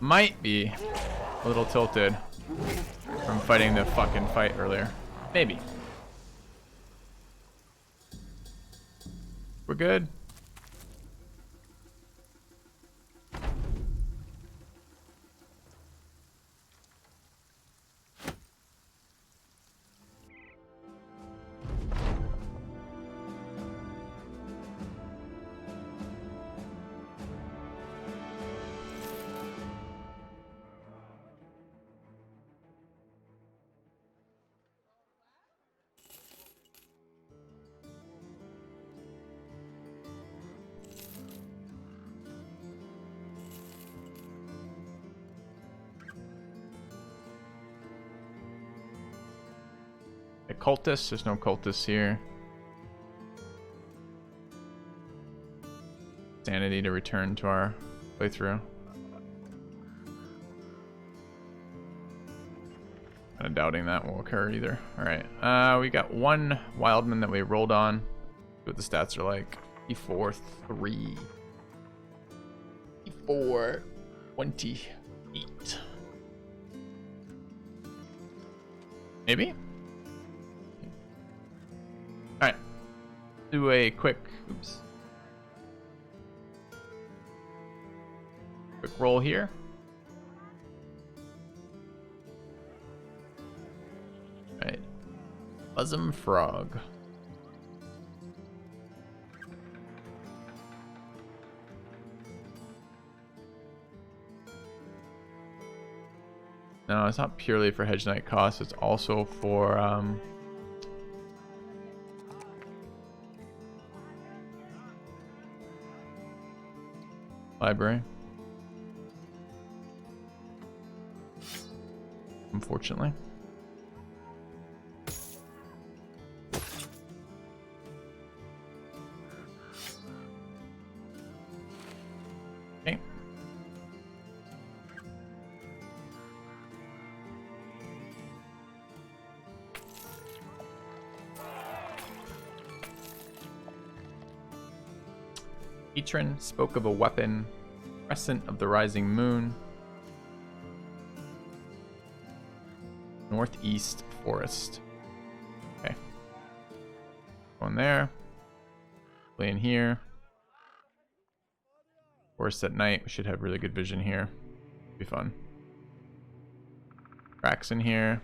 might be a little tilted from fighting the fucking fight earlier. Maybe. We're good. Cultists, there's no cultists here. Sanity to return to our playthrough. Kind of doubting that will occur either. Alright, we got one wildman that we rolled on. See what the stats are like. E4, 3. E4, 28. Maybe? Alright, do a quick roll here. Alright, Bosom Frog. No, it's not purely for Hedge Knight cost, it's also for library. Unfortunately. Okay. Etrin spoke of a weapon, Crescent of the Rising Moon, Northeast Forest. Okay. Going there. Play in here. Forest at night. We should have really good vision here. Be fun. Tracks in here.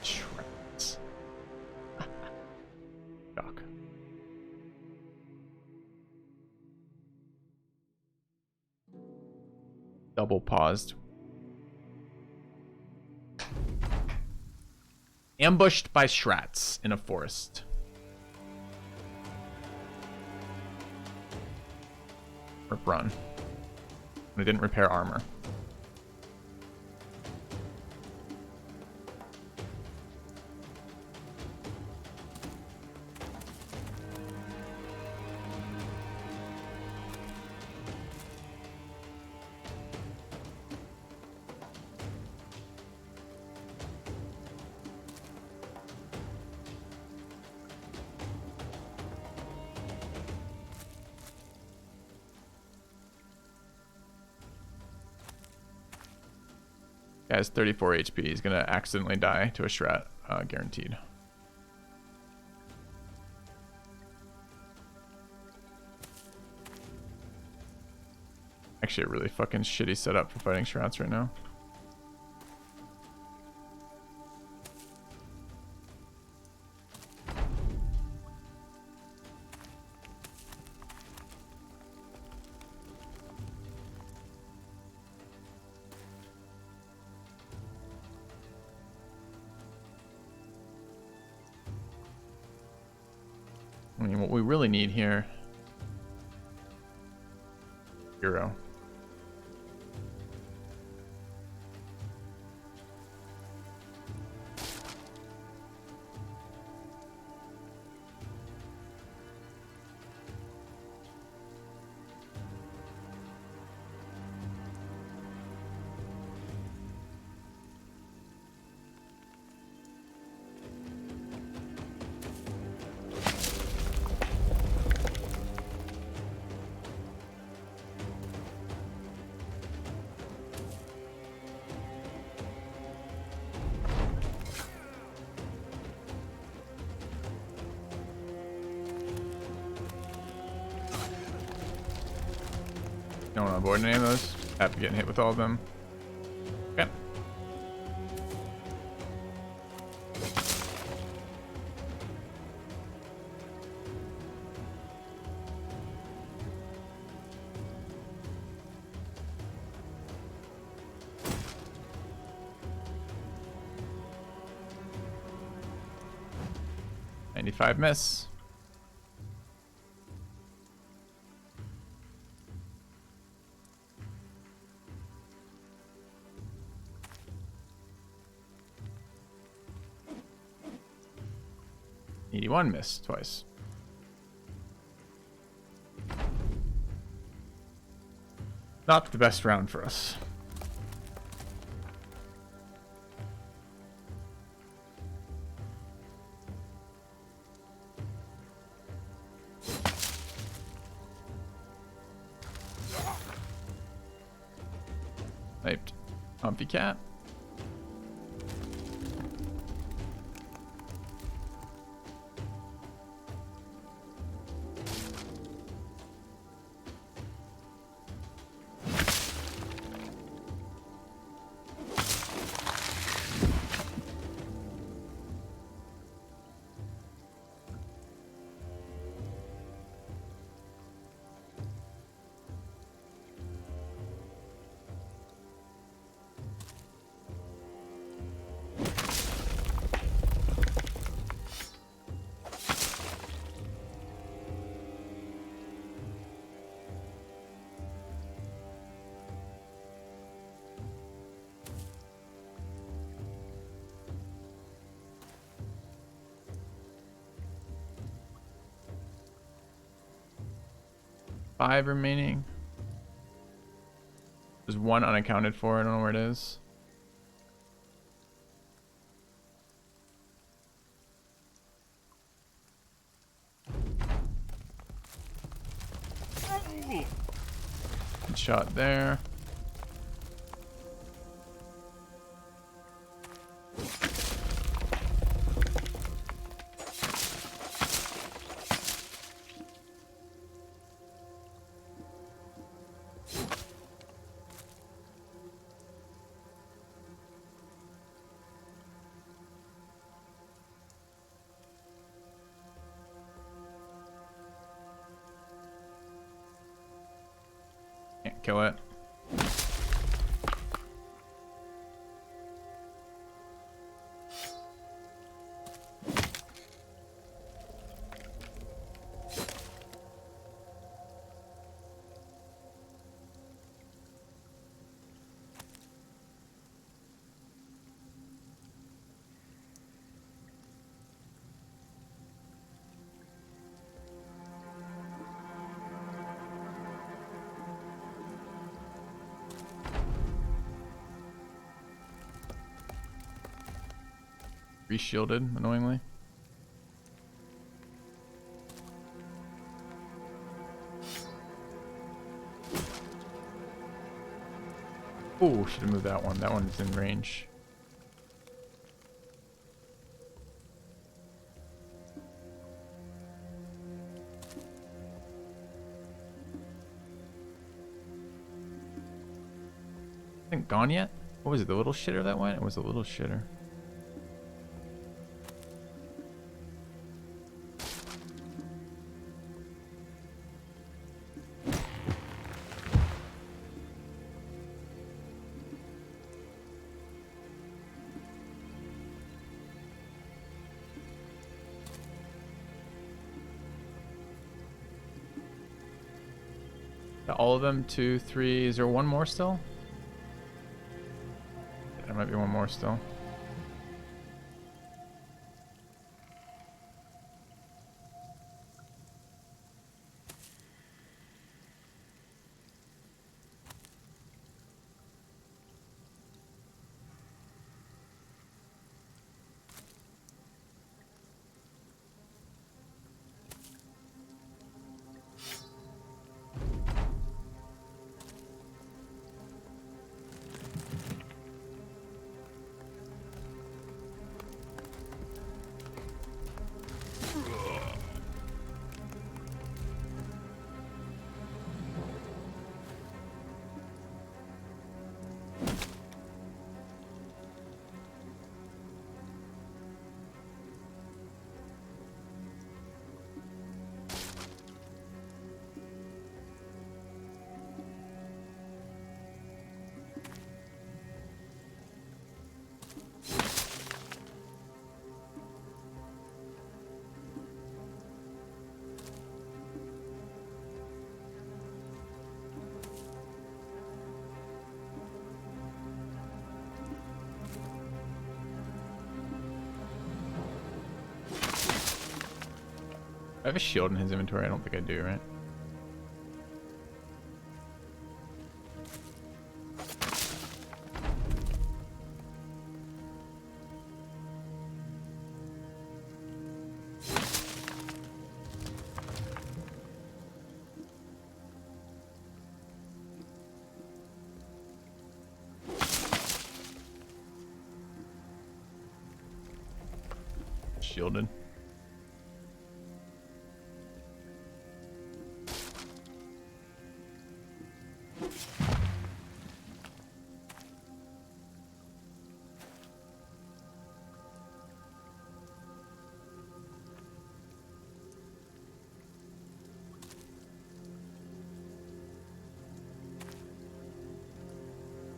Tracks. Doc. Double paused. Ambushed by Shrats in a forest. Run. I didn't repair armor. Guy has 34 HP. He's gonna accidentally die to a Shrat, guaranteed. Actually, a really fucking shitty setup for fighting Shrats right now. I mean, what we really need here, hero. Don't want to avoid any of those. After getting hit with all of them. Okay. $95 miss. $81 miss twice. Not the best round for us. Sniped. Humpty cat. Five remaining. There's one unaccounted for. I don't know where it is. Good shot there. Can't kill it. Re-shielded, annoyingly. Oh, should have moved that one. That one's in range. Isn't gone yet? What was it? The little shitter that went? It was a little shitter. All of them, 2, 3. Is there one more still? Yeah, there might be one more still. I have a shield in his inventory. I don't think I do, right? Shielded.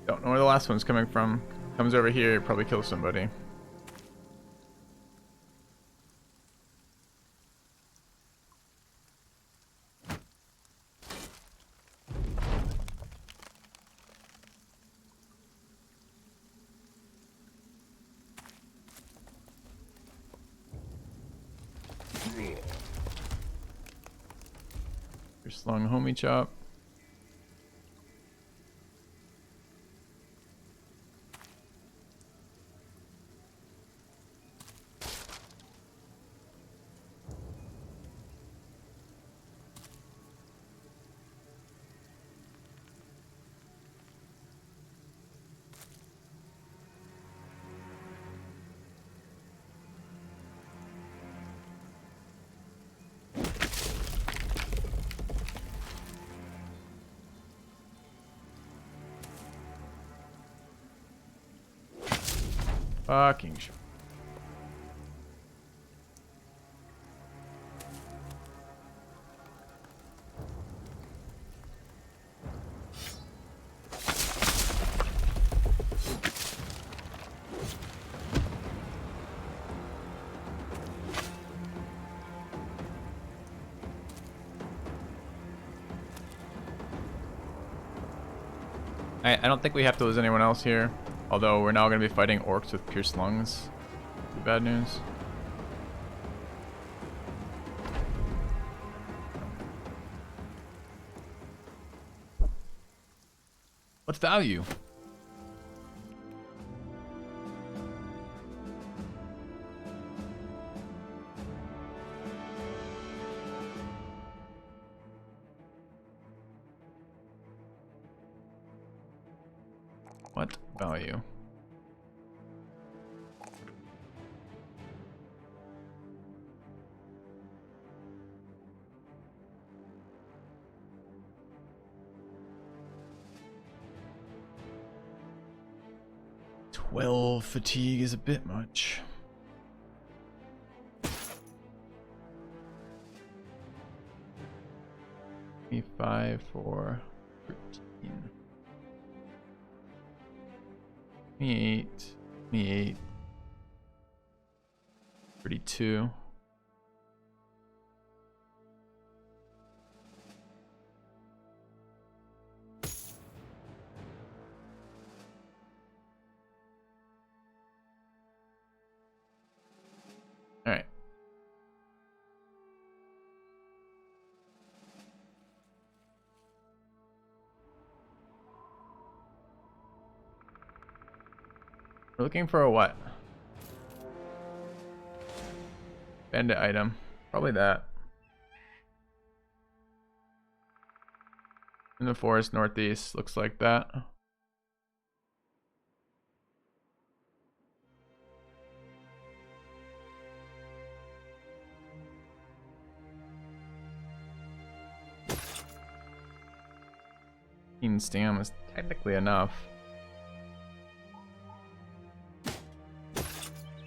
Don't know where the last one's coming from. Comes over here, probably kills somebody. You're slung homie chop. Fucking shit. I don't think we have to lose anyone else here. Although we're now going to be fighting orcs with pierced lungs. Bad news. What value? What value? Well, fatigue is a bit much. Me5 for 13. Me8. Me8. 32. All right. We're looking for a what? Bandit item. Probably that. In the forest northeast, looks like that. Stam is technically enough.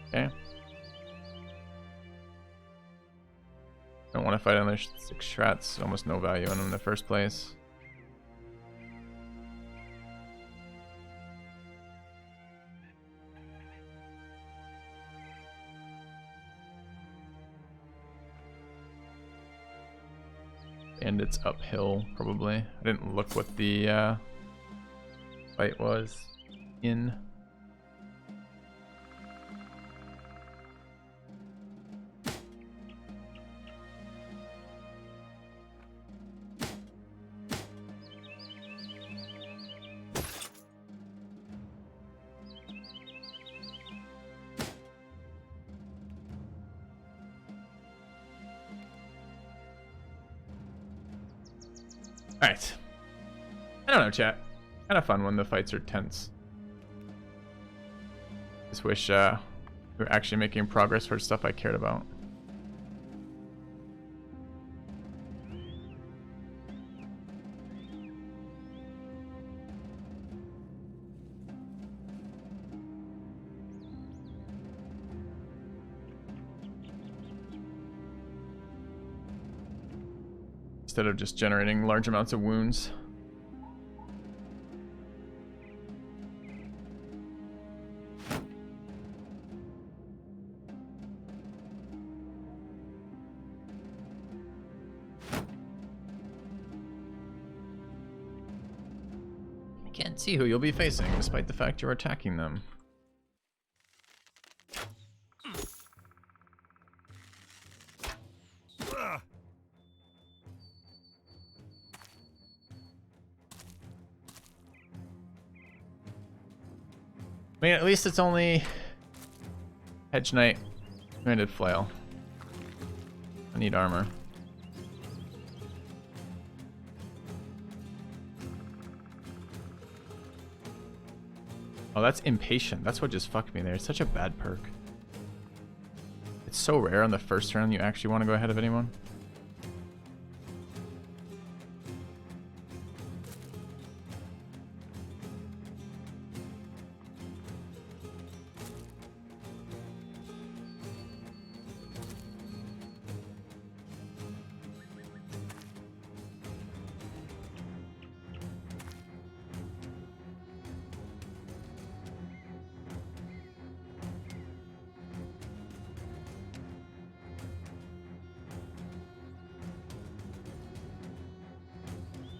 Okay. Don't want to fight another 6 strats. Almost no value in them in the first place. And it's uphill, probably. I didn't look what the fight was in. Alright. I don't know, chat. Kind of fun when the fights are tense. Just wish we were actually making progress for stuff I cared about. Instead of just generating large amounts of wounds. I can't see who you'll be facing, despite the fact you're attacking them. I mean, at least it's only Hedge Knight, Two-handed Flail. I need armor. Oh, that's Impatient. That's what just fucked me there. It's such a bad perk. It's so rare on the first round you actually want to go ahead of anyone.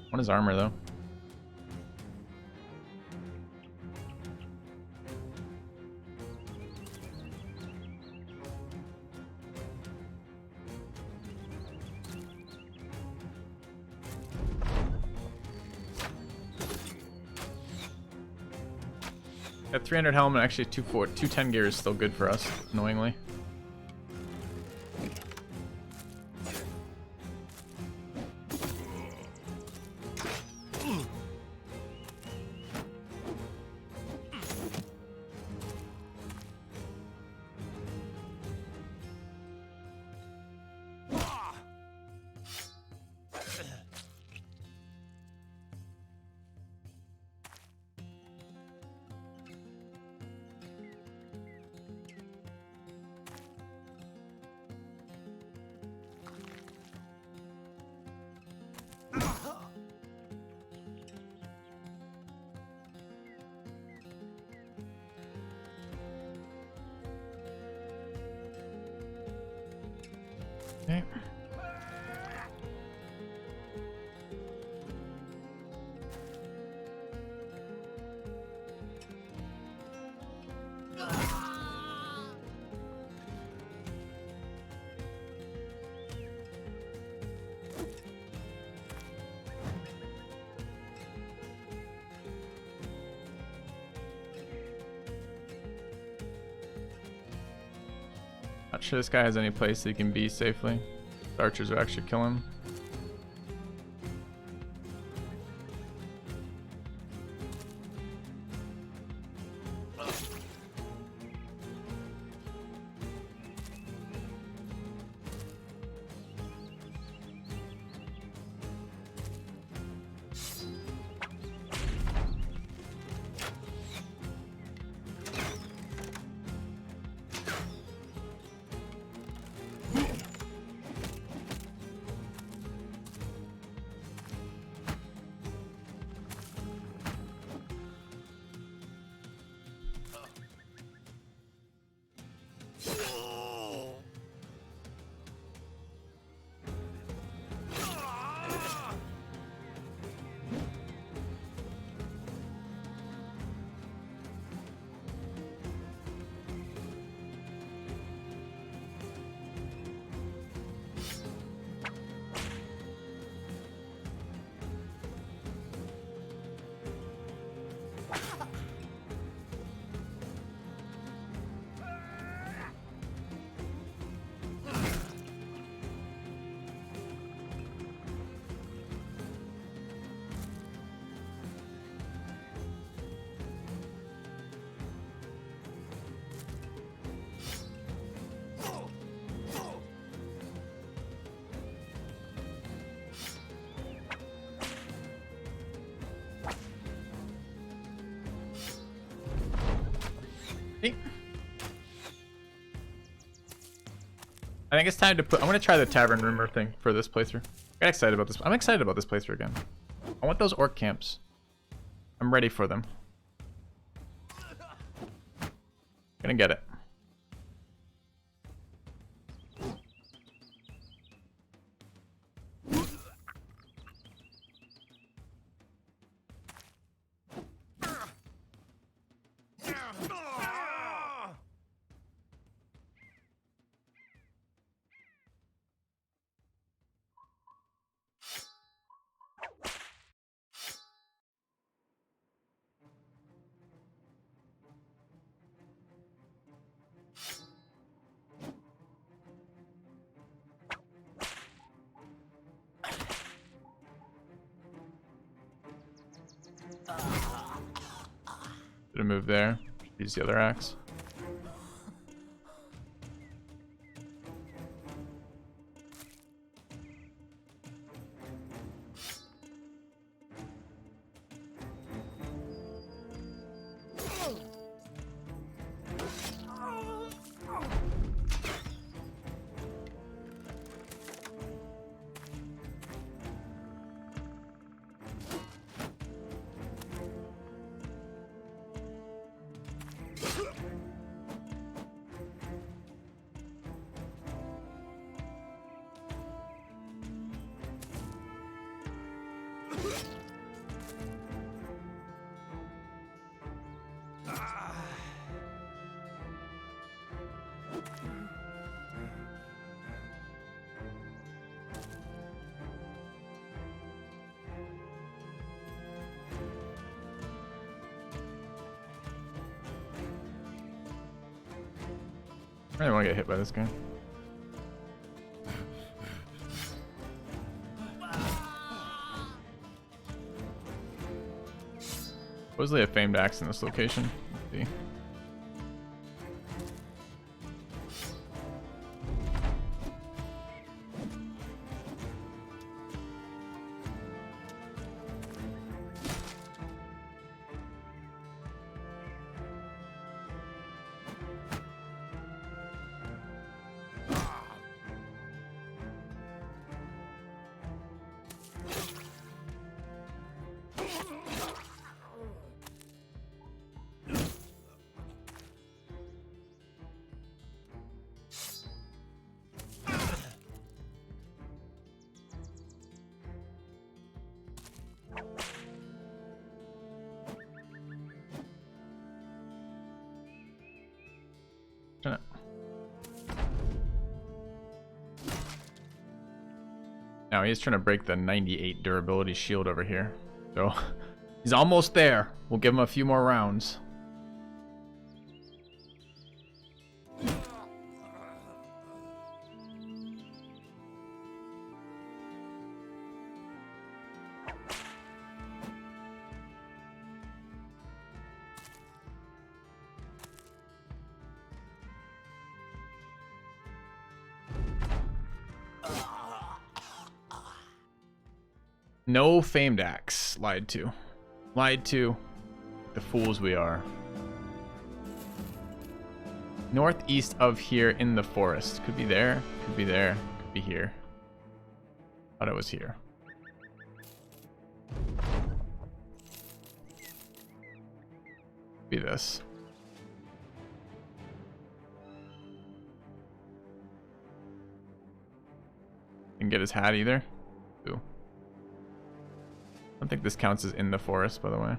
What is armor though? At 300 helmet, actually 210 gear is still good for us, annoyingly. Okay. Not sure this guy has any place that he can be safely. The archers would actually kill him. See? I think it's time to put... I'm going to try the tavern rumor thing for this playthrough. I got excited about this. I'm excited about this playthrough again. I want those orc camps. I'm ready for them. Gonna get it. Did a move there. Use the other axe. I don't want to get hit by this guy. Supposedly a famed axe in this location. Let's see. Now he's trying to break the 98 durability shield over here. So he's almost there. We'll give him a few more rounds. No famed axe. Lied to. Lied to. The fools we are. Northeast of here in the forest. Could be there. Could be there. Could be here. Thought it was here. Be this. Didn't get his hat either. Ooh. I don't think this counts as in the forest, by the way.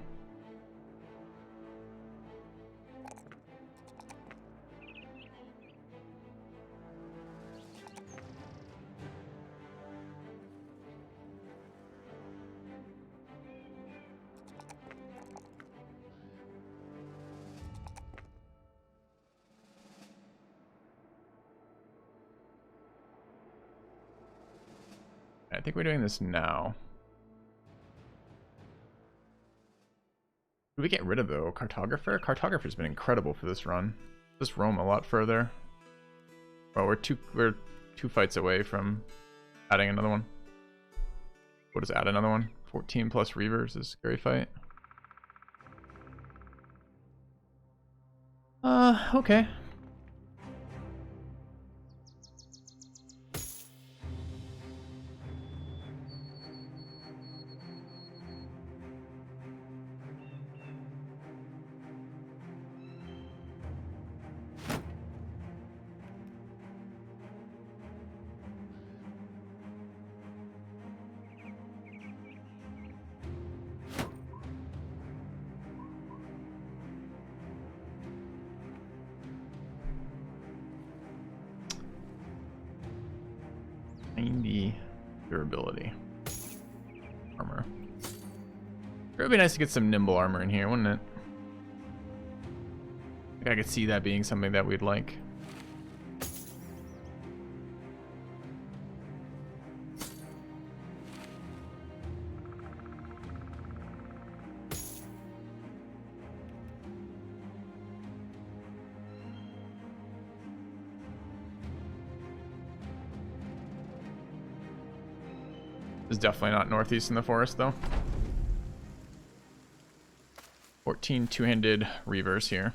I think we're doing this now. Did we get rid of the cartographer? Cartographer's been incredible for this run. Just roam a lot further. Oh, we're two fights away from adding another one. We'll just add another one. 14 plus Reavers is a scary fight. Okay. Durability. Armor. It would be nice to get some nimble armor in here, wouldn't it? Like I could see that being something that we'd like. It's definitely not northeast in the forest, though. 14 two-handed reavers here.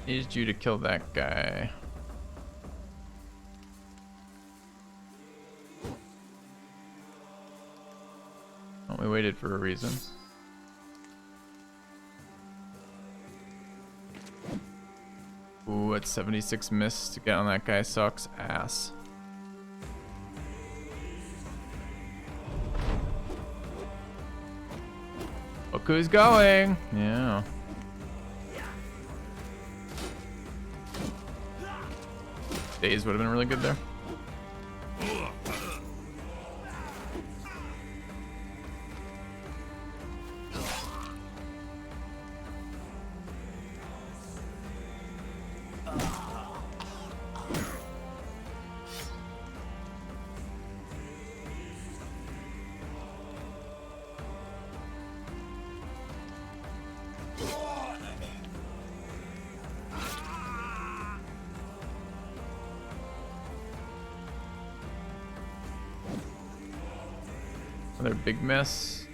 Needed you to kill that guy. Oh, we waited for a reason. Ooh, at 76 miss to get on that guy sucks ass. Look who's going! Yeah. Days would have been really good there. Another big mess.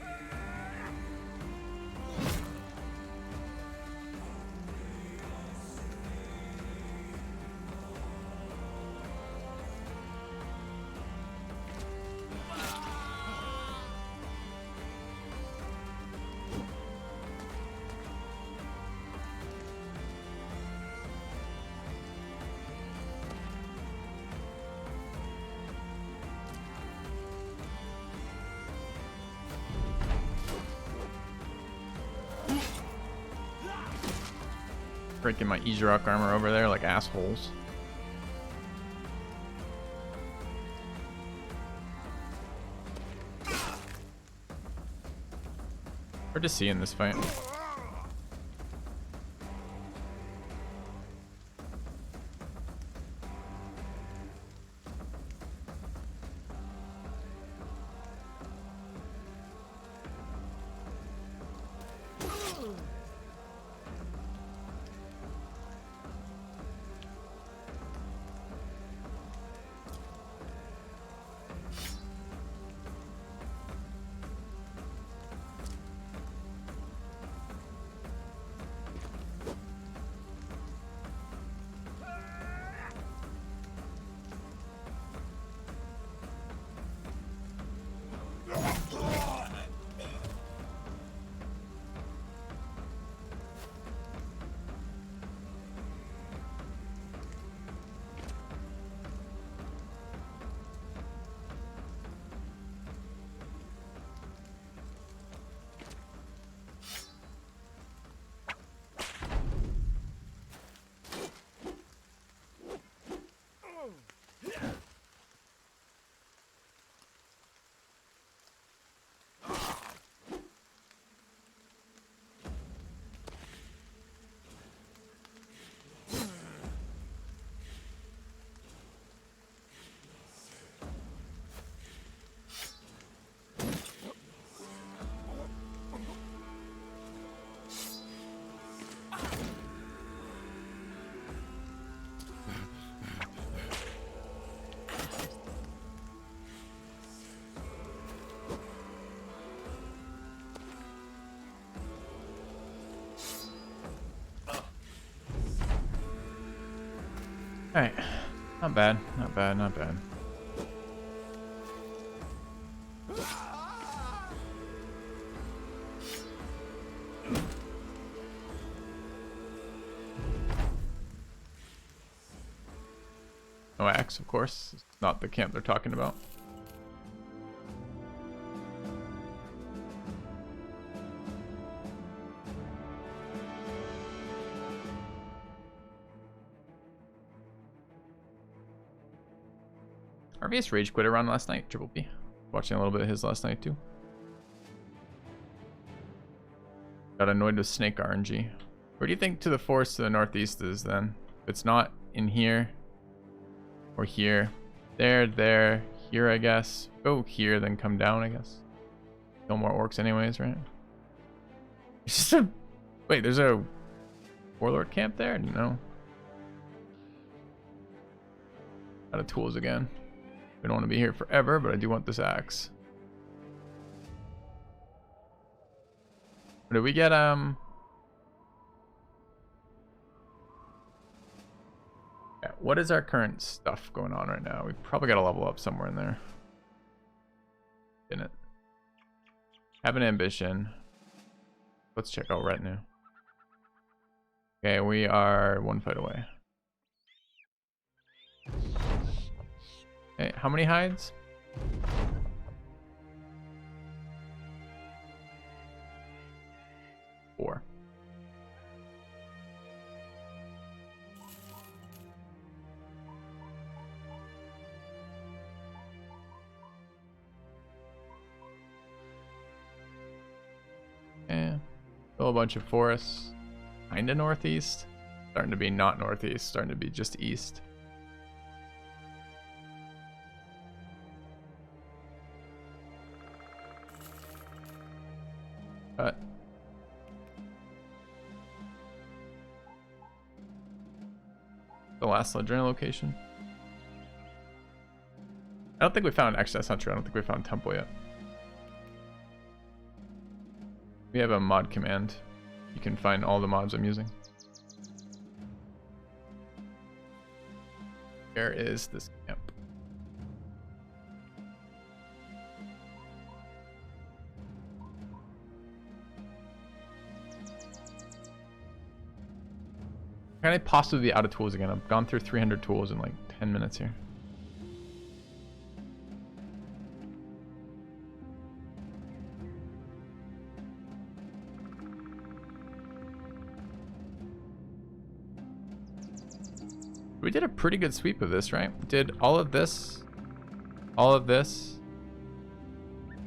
Breaking my Izurok armor over there like assholes. Hard to see in this fight. Alright. Not bad. Not bad. Not bad. No axe, of course. It's not the camp they're talking about. RVS rage quit around last night, Triple P. Watching a little bit of his last night too. Got annoyed with Snake RNG. Where do you think to the forest to the northeast is then? If it's not in here or here. There, here I guess. Go here, then come down I guess. No more orcs anyways, right? It's just a... Wait, there's a warlord camp there? No. Out of tools again. We don't want to be here forever, but I do want this axe. Did we get yeah, what is our current stuff going on right now? We probably got to level up somewhere in there. Didn't it? Have an ambition. Let's check out retinue. Okay, we are one fight away. Okay, how many hides? 4. Yeah, still a bunch of forests. Kinda northeast. Starting to be not northeast, starting to be just east. But the last Ledrina location. I don't think we found, actually that's not true, I don't think we found Temple yet. We have a mod command. You can find all the mods I'm using. Where is this camp? Can I possibly be out of tools again? I've gone through 300 tools in like 10 minutes here. We did a pretty good sweep of this, right? We did all of this,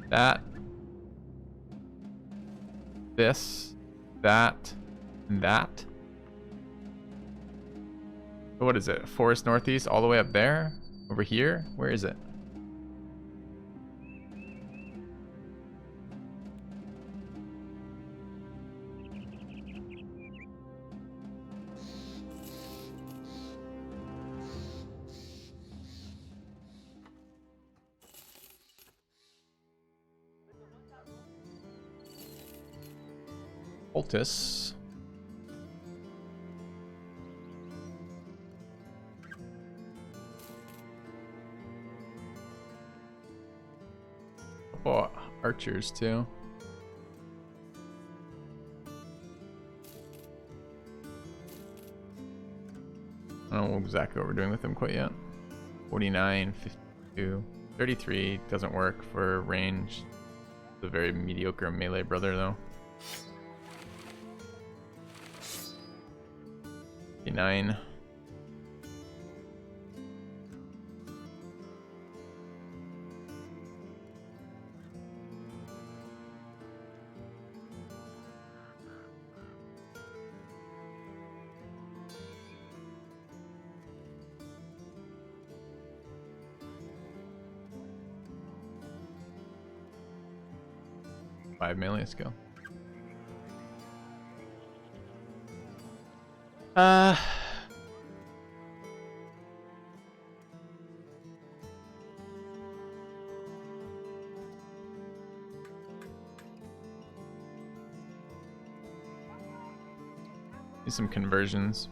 that, this, that, and that. So what is it? Forest Northeast all the way up there? Over here? Where is it? Poultice. Couple archers too. I don't know exactly what we're doing with them quite yet. 49, 52, 33 doesn't work for range. It's a very mediocre melee brother though. 59. Five melee skill. Do some conversions.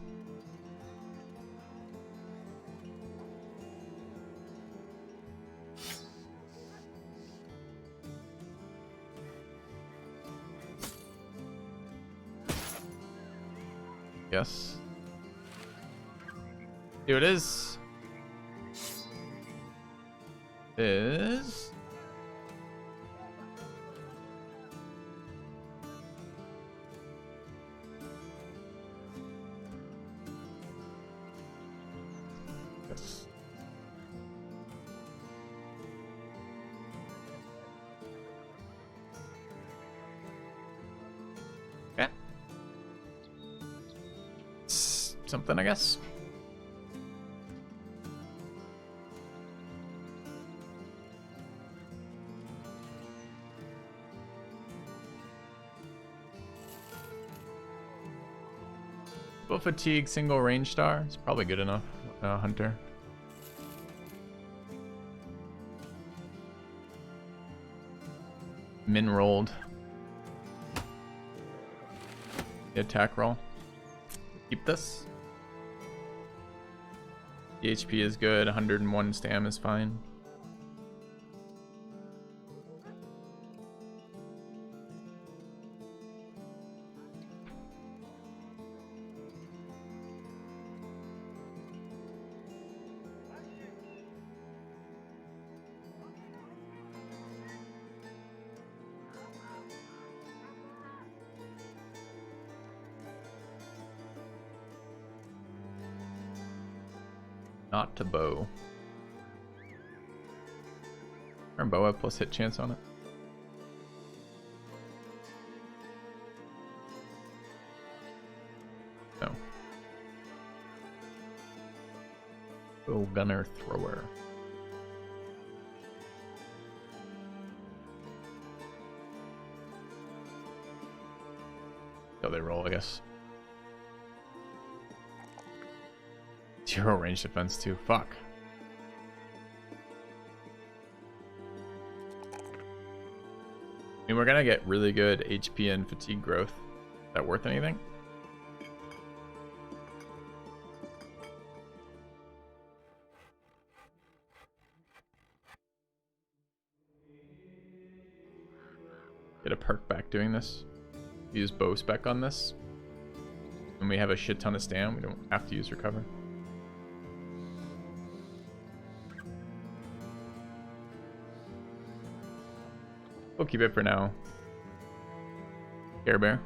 Yes. Here it is. Is yes. Yeah. Something, I guess. Full fatigue, single range star. It's probably good enough. Hunter. Min rolled. The attack roll. Keep this. The HP is good. 101 stam is fine. Not to bow. Or bow have plus hit chance on it. No. Bow gunner thrower. So they roll, I guess. Zero range defense too. Fuck. I mean, we're gonna get really good HP and fatigue growth. Is that worth anything? Get a perk back doing this. Use bow spec on this. When we have a shit ton of stam, we don't have to use recover. We'll keep it for now. Care Bear.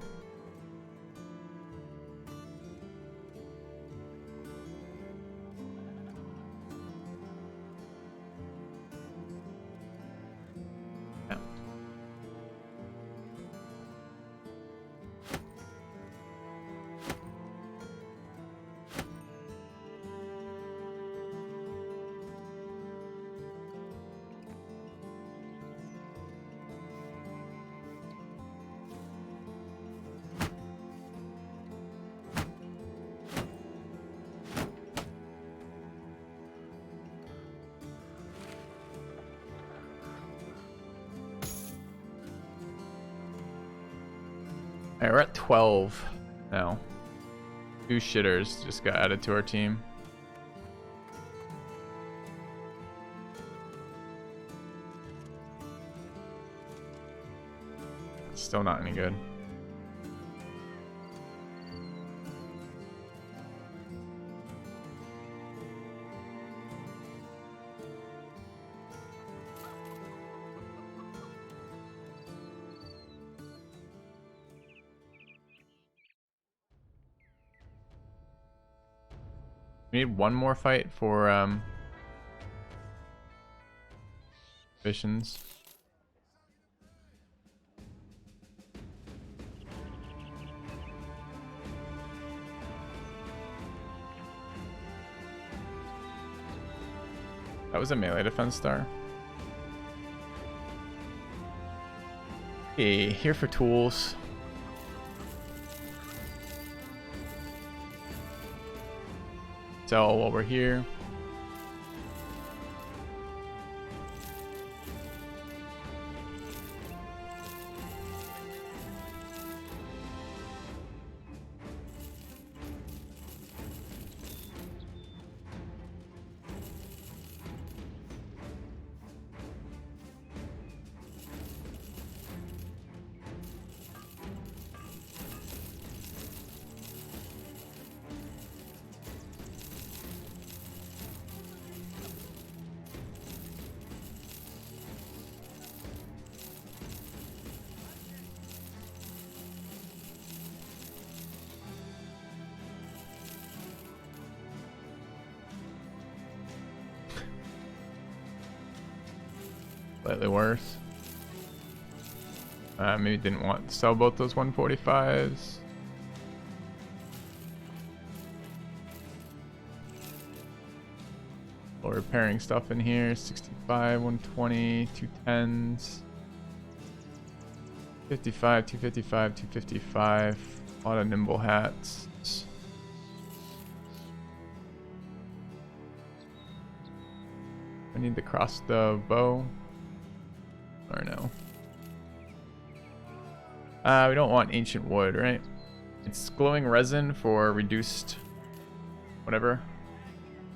Alright, we're at 12 now. 2 shitters just got added to our team. Still not any good. We need one more fight for missions. That was a melee defense star. Okay, here for tools. Sell while we're here. Slightly worse. Maybe didn't want to sell both those 145s. Or repairing stuff in here. 65, 120, 210s. 55, 255, 255. A lot of nimble hats. I need the crossbow bow. Or no. We don't want ancient wood, right? It's glowing resin for reduced whatever.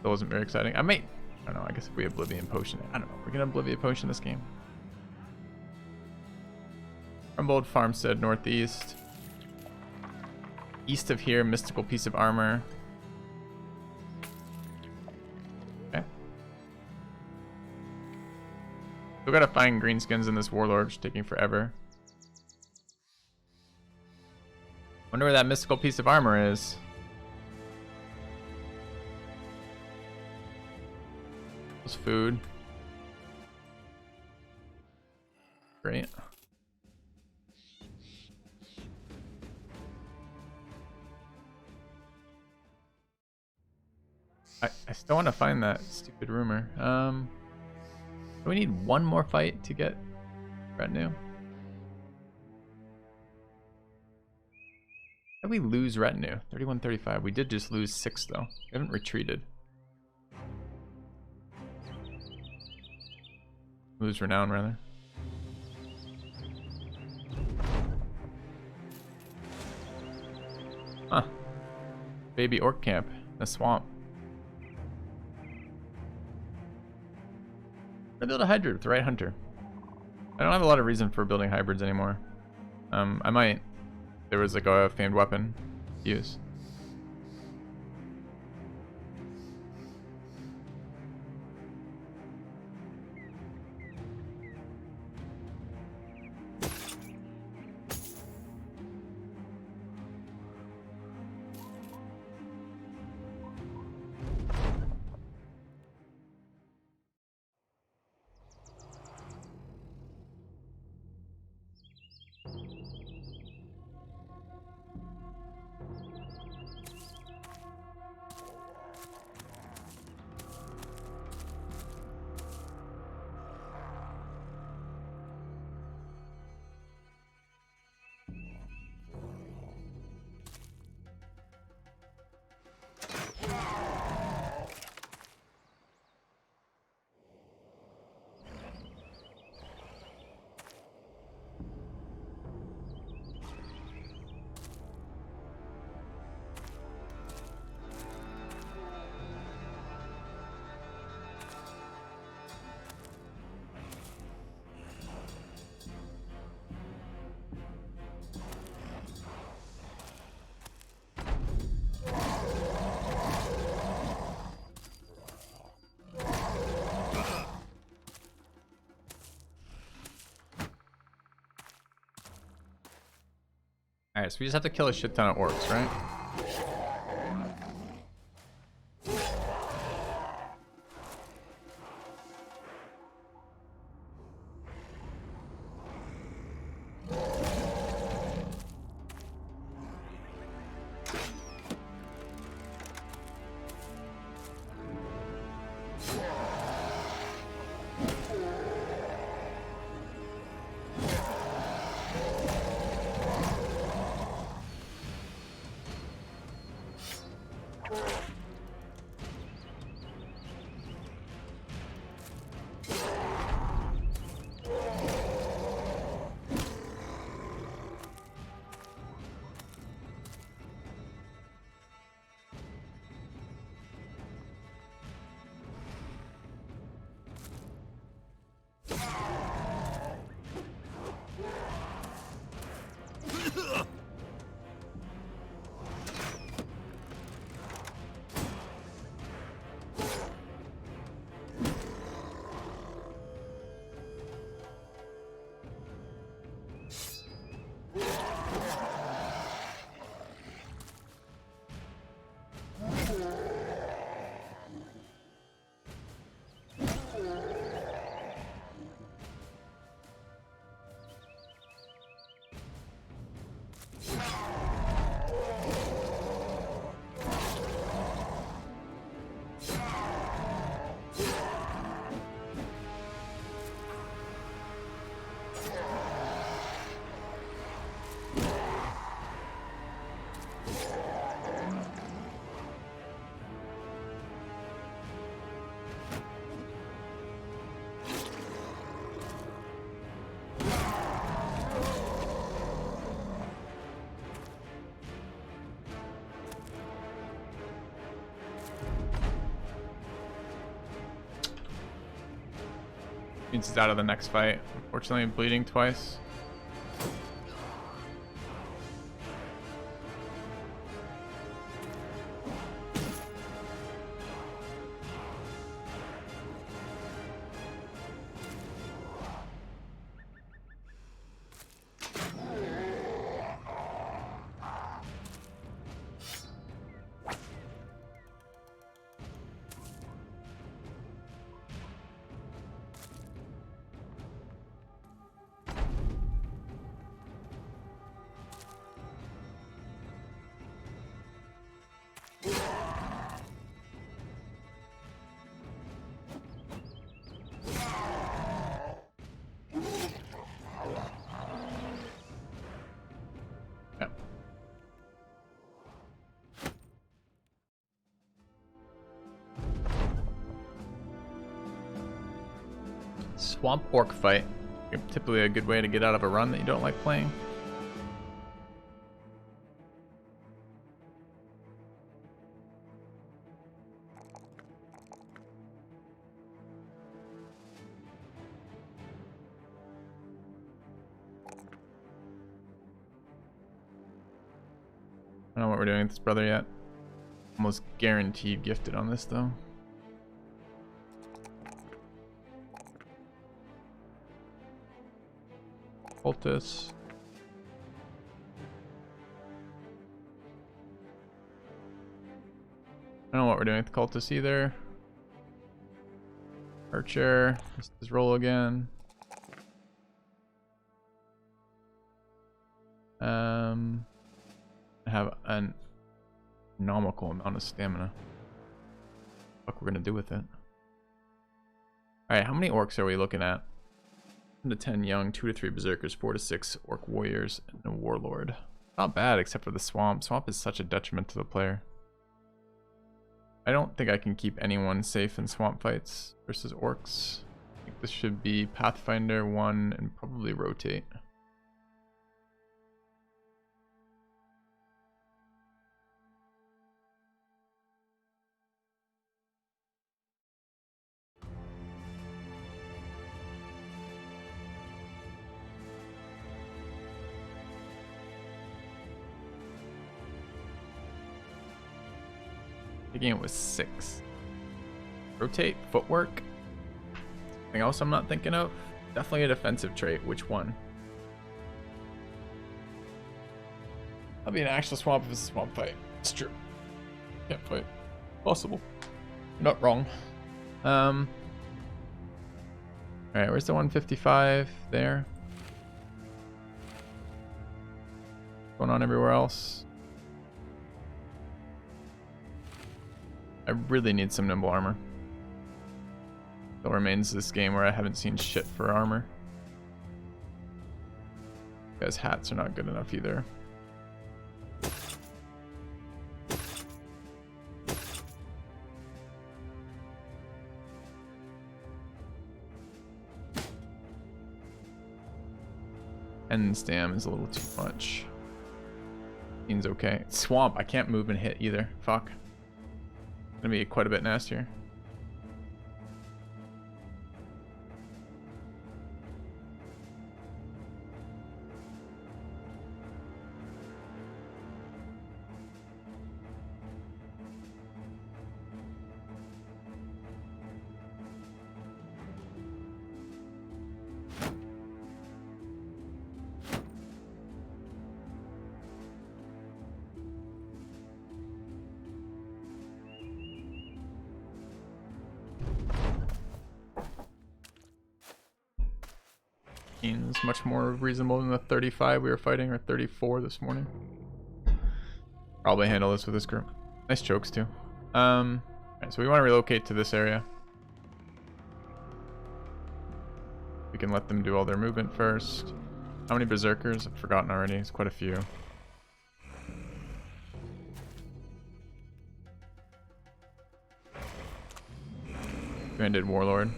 That wasn't very exciting. I don't know, I guess if we Oblivion Potion it. I don't know. We're gonna Oblivion Potion this game. Rumbled Farmstead northeast. East of here, mystical piece of armor. Okay. Still gotta find greenskins in this warlord, which is taking forever. Wonder where that mystical piece of armor is. There's food. Great. I still want to find that stupid rumor. Do we need one more fight to get retinue? How did we lose retinue? 31, 35. We did just lose 6 though. We haven't retreated. Lose renown rather. Huh. Baby orc camp in the swamp. I build a hybrid with the right hunter. I don't have a lot of reason for building hybrids anymore. I might. There was like a famed weapon to use. Alright, so we just have to kill a shit ton of orcs, right? Means he's out of the next fight. Unfortunately, bleeding twice. Swamp orc fight. Typically a good way to get out of a run that you don't like playing. I don't know what we're doing with this brother yet. Almost guaranteed gifted on this though. Cultist. I don't know what we're doing with the cultist either. Archer. This is roll again. I have an astronomical amount of stamina. What we're gonna do with it? Alright, how many orcs are we looking at? 1 to 10 young, 2 to 3 berserkers, 4 to 6 orc warriors, and a warlord. Not bad, except for the swamp. Swamp is such a detriment to the player. I don't think I can keep anyone safe in swamp fights versus orcs. I think this should be Pathfinder 1 and probably rotate. Taking it with 6. Rotate, footwork. Something else I'm not thinking of? Definitely a defensive trait. Which one? I'll be an actual swamp if it's a swamp fight. It's true. Can't fight. Possible. You're not wrong. Alright, where's the 155? There. Going on everywhere else. I really need some nimble armor. Still remains this game where I haven't seen shit for armor. Guys, hats are not good enough either. And stam is a little too much. Seems okay. Swamp, I can't move and hit either. Fuck. Gonna be quite a bit nastier. Is much more reasonable than the 35 we were fighting, or 34 this morning. Probably handle this with this group. Nice chokes too. Right, so we want to relocate to this area. We can let them do all their movement first. How many berserkers? I've forgotten already. It's quite a few. Banded warlord.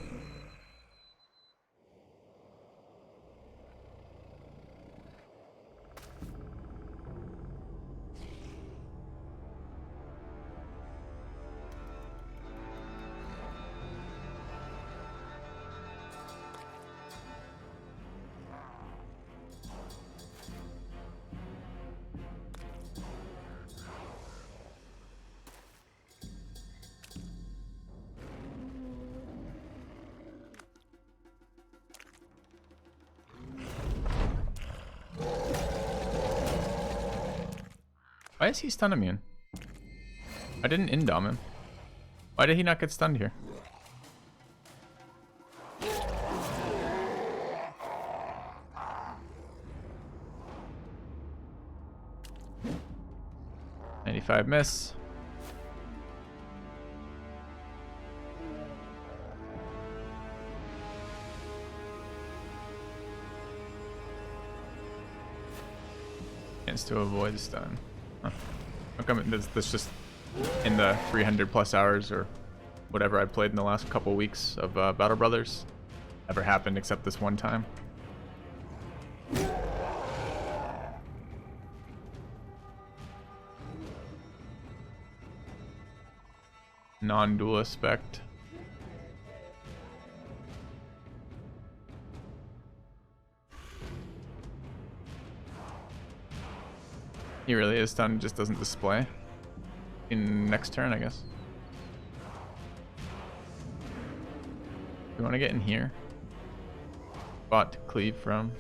Why is he stun immune? I didn't indom him. Why did he not get stunned here? $95 miss. Chance to avoid the stun. Huh. How come that's just in the 300 plus hours or whatever I played in the last couple weeks of Battle Brothers? Never happened except this one time. Non-dual aspect. He really is stunned, just doesn't display. In next turn, I guess. You want to get in here? Spot to cleave from.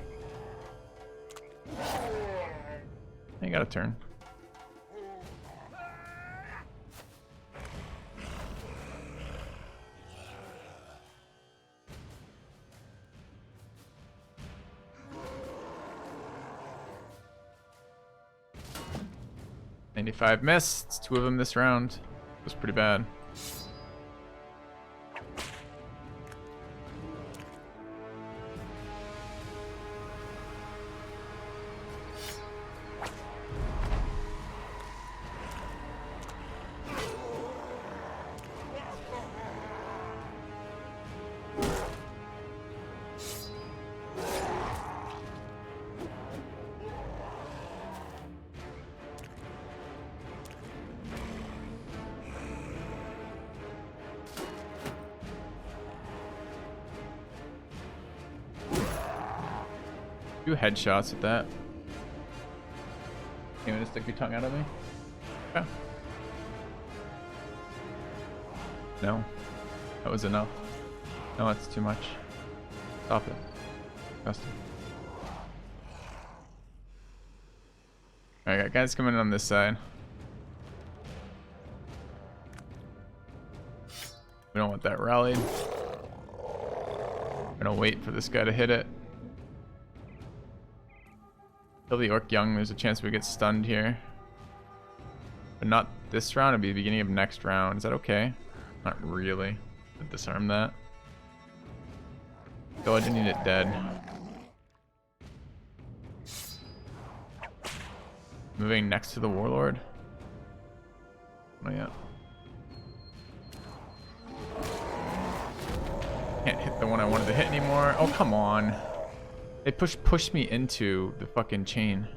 You got a turn. $95 miss. It's 2 of them this round. It was pretty bad. Do headshots at that. You want to stick your tongue out at me? Okay. No. That was enough. No, that's too much. Stop it. Disgusting. Alright, got guys coming in on this side. We don't want that rallied. We're gonna wait for this guy to hit it. Kill the orc young, there's a chance we get stunned here. But not this round, it'll be the beginning of next round. Is that okay? Not really. Disarm that. Go, I didn't need it dead. Moving next to the warlord. Oh yeah. Can't hit the one I wanted to hit anymore. Oh come on. They pushed me into the fucking chain.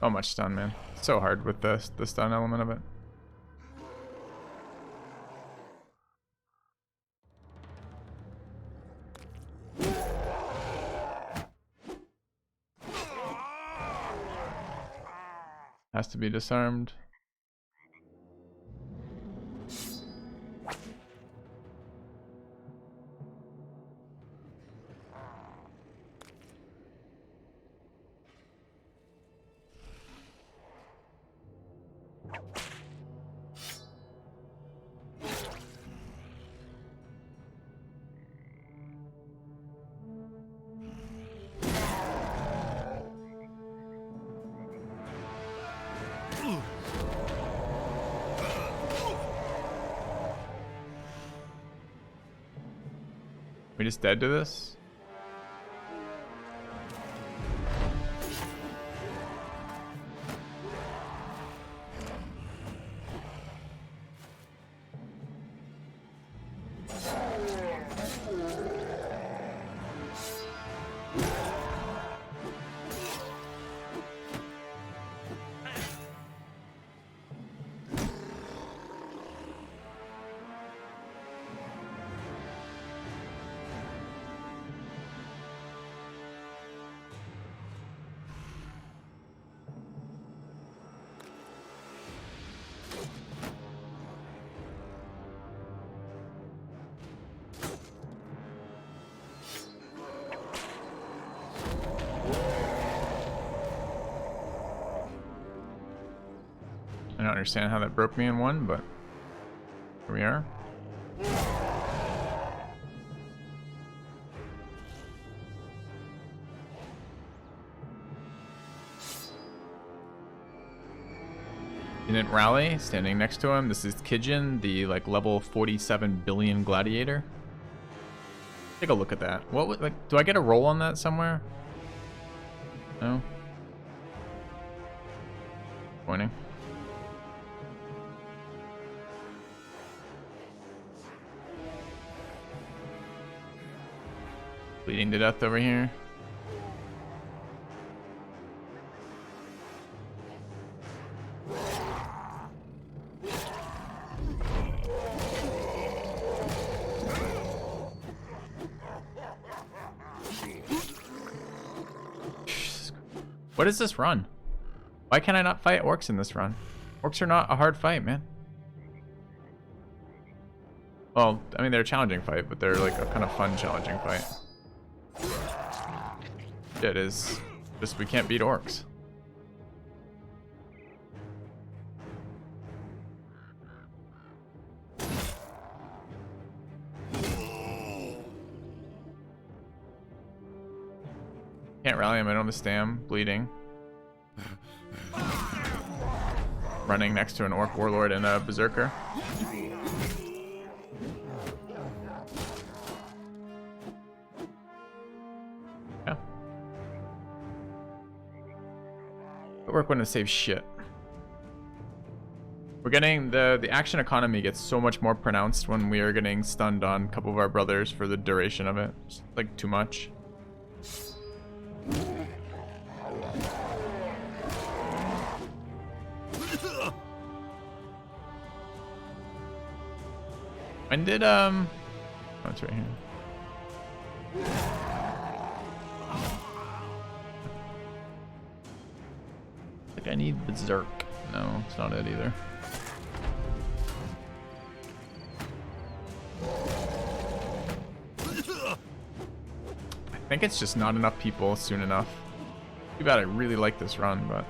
So much stun, man. So hard with the stun element of it. Has to be disarmed. We just dead to this? I don't understand how that broke me in one, but here we are. Didn't rally, standing next to him. This is Kijin, the like level 47 billion gladiator. Take a look at that. What would, like, do I get a roll on that somewhere? No. Pointing. Bleeding to death over here. What is this run? Why can I not fight orcs in this run? Orcs are not a hard fight, man. Well, I mean, they're a challenging fight, but they're like a kind of fun challenging fight. It is just we can't beat orcs. Can't rally him, I don't have a stam, bleeding. Running next to an orc warlord and a berserker. Work wouldn't have saved shit. We're getting the action economy gets so much more pronounced when we are getting stunned on a couple of our brothers for the duration of it. It's like too much. When did oh, it's right here. I think I need Berserk. No, it's not it either. I think it's just not enough people soon enough. Too bad. I really like this run, but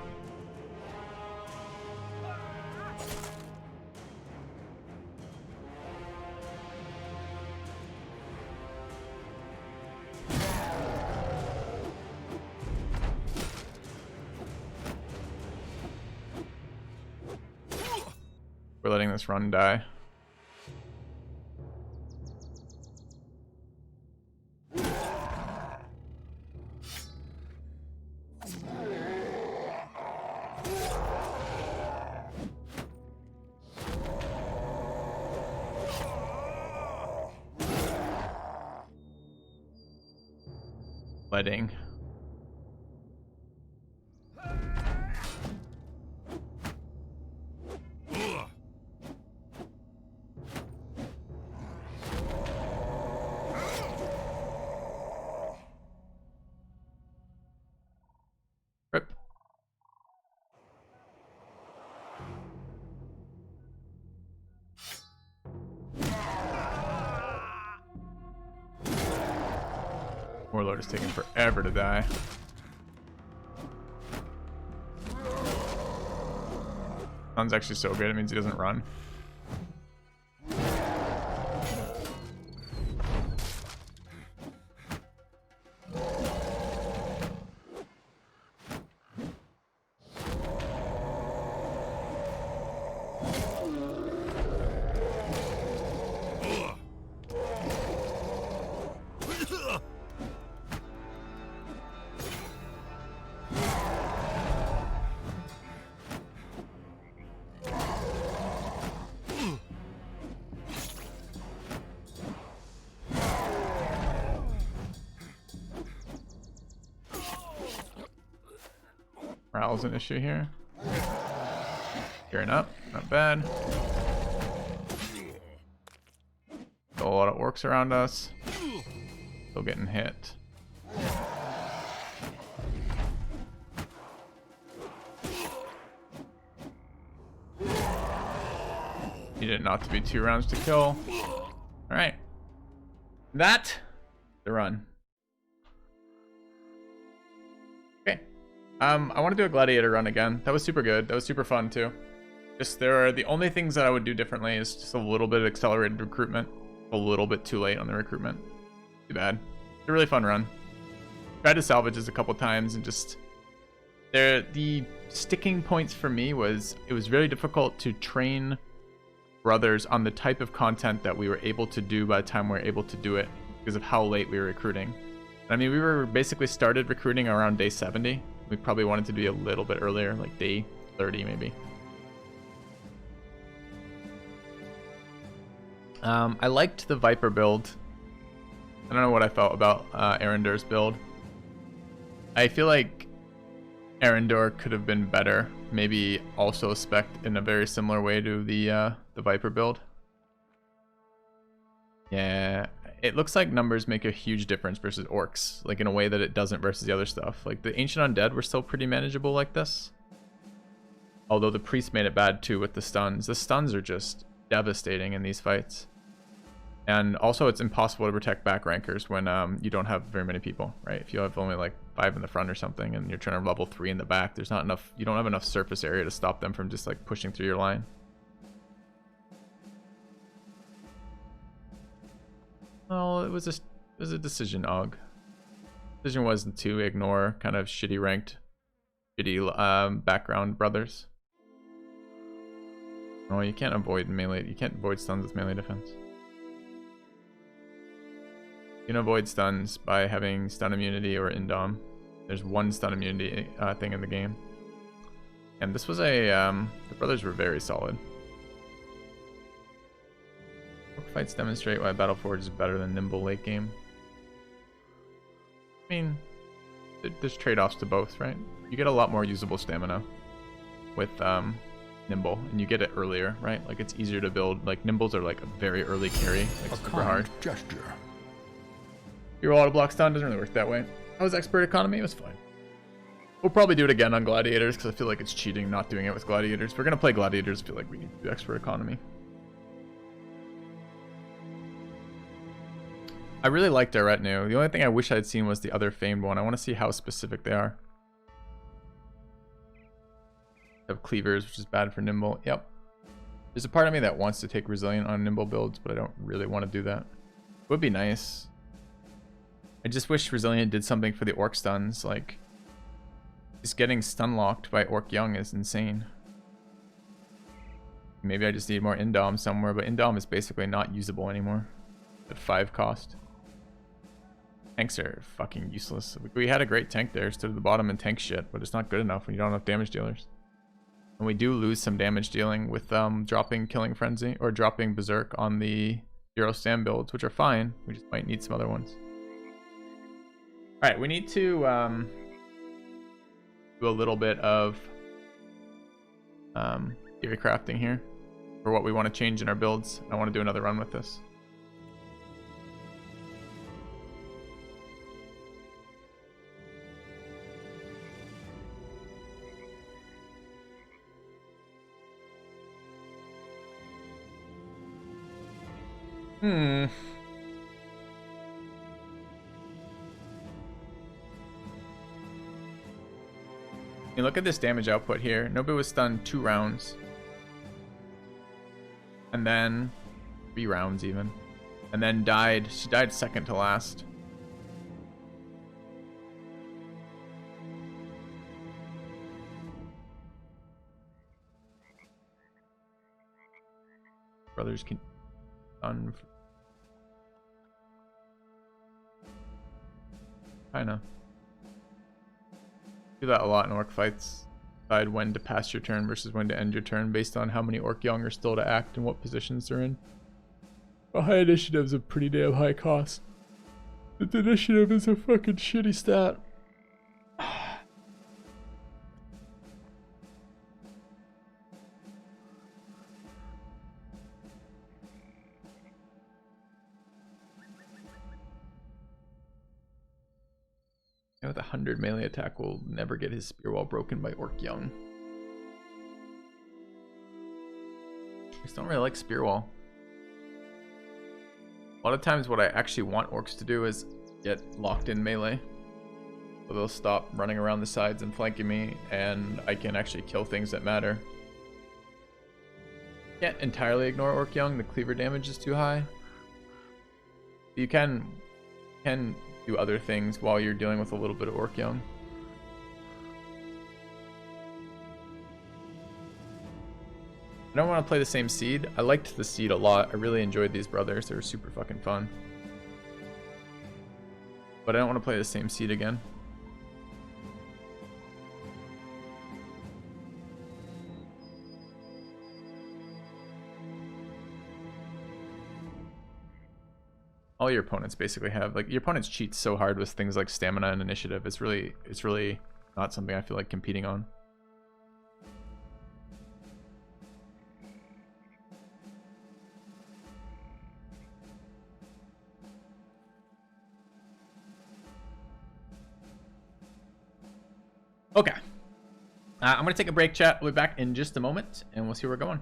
we're letting this run die. Letting. Rip. Warlord is taking forever to die. Sun's actually so good, it means he doesn't run. Morale's an issue here. Gearing up, not bad. Still a lot of orcs around us. Still getting hit. Need it not to be 2 rounds to kill. Alright. That, the run. Okay. I want to do a gladiator run again. That was super good. That was super fun too. Just the only things that I would do differently is just a little bit of accelerated recruitment. A little bit too late on the recruitment. Too bad. It's a really fun run. Tried to salvage this a couple times and just the sticking points for me was it was very difficult to train brothers on the type of content that we were able to do by the time we were able to do it because of how late we were recruiting. I mean, we were basically started recruiting around day 70. We probably wanted to be a little bit earlier, like day 30 maybe. I liked the Viper build. I don't know what I felt about Arendur's build. I feel like Erendur could have been better. Maybe also spec in a very similar way to the Viper build. Yeah, it looks like numbers make a huge difference versus orcs, like in a way that it doesn't versus the other stuff. Like the Ancient Undead were still pretty manageable like this. Although the priest made it bad too with the stuns. The stuns are just devastating in these fights. And also it's impossible to protect back rankers when you don't have very many people, right? If you have only like 5 in the front or something and you're trying to level 3 in the back, there's not enough, you don't have enough surface area to stop them from just like pushing through your line. Well, it was a decision, Og. Decision wasn't to ignore kind of shitty ranked, shitty background brothers. Oh, you can't avoid melee. You can't avoid stuns with melee defense. You can avoid stuns by having stun immunity or indom. There's one stun immunity thing in the game. And this was a, the brothers were very solid. Orc fights demonstrate why Battleforge is better than Nimble late game. I mean, there's trade-offs to both, right? You get a lot more usable stamina with Nimble, and you get it earlier, right? Like, it's easier to build. Like, Nimbles are like a very early carry, like super hard. Gesture. Your auto block stun doesn't really work that way. How was expert economy? It was fine. We'll probably do it again on gladiators because I feel like it's cheating not doing it with gladiators. If we're gonna play gladiators, I feel like we need to do expert economy. I really liked our retinue. The only thing I wish I had seen was the other famed one. I want to see how specific they are. They have cleavers, which is bad for nimble. Yep. There's a part of me that wants to take resilient on nimble builds, but I don't really want to do that. It would be nice. I just wish resilient did something for the orc stuns. Like, just getting stun locked by orc young is insane. Maybe I just need more indom somewhere, but indom is basically not usable anymore at 5 cost. Tanks are fucking useless. We had a great tank there, stood at the bottom and tank shit, but it's not good enough when you don't have damage dealers. And we do lose some damage dealing with dropping Killing Frenzy or dropping Berserk on the Hero Stand builds, which are fine. We just might need some other ones. Alright, we need to do a little bit of theory crafting here for what we want to change in our builds. I want to do another run with this. You look at this damage output here. Nobu was stunned 2 rounds. And then 3 rounds even. And then died. She died second to last. Brothers can stun. Kinda. Do that a lot in orc fights. Decide when to pass your turn versus when to end your turn based on how many orc young are still to act and what positions they're in. A high initiative is a pretty damn high cost. The initiative is a fucking shitty stat. With 100 melee attack will never get his spear wall broken by orc young. I just don't really like spear wall. A lot of times what I actually want orcs to do is get locked in melee. So they'll stop running around the sides and flanking me, and I can actually kill things that matter. Can't entirely ignore orc young, the cleaver damage is too high. You can do other things while you're dealing with a little bit of orc young. I don't want to play the same seed. I liked the seed a lot. I really enjoyed these brothers. They were super fucking fun. But I don't want to play the same seed again. All your opponents basically have, like, your opponents cheat so hard with things like stamina and initiative. It's really not something I feel like competing on. Okay. I'm going to take a break, chat. We'll be back in just a moment, and we'll see where we're going.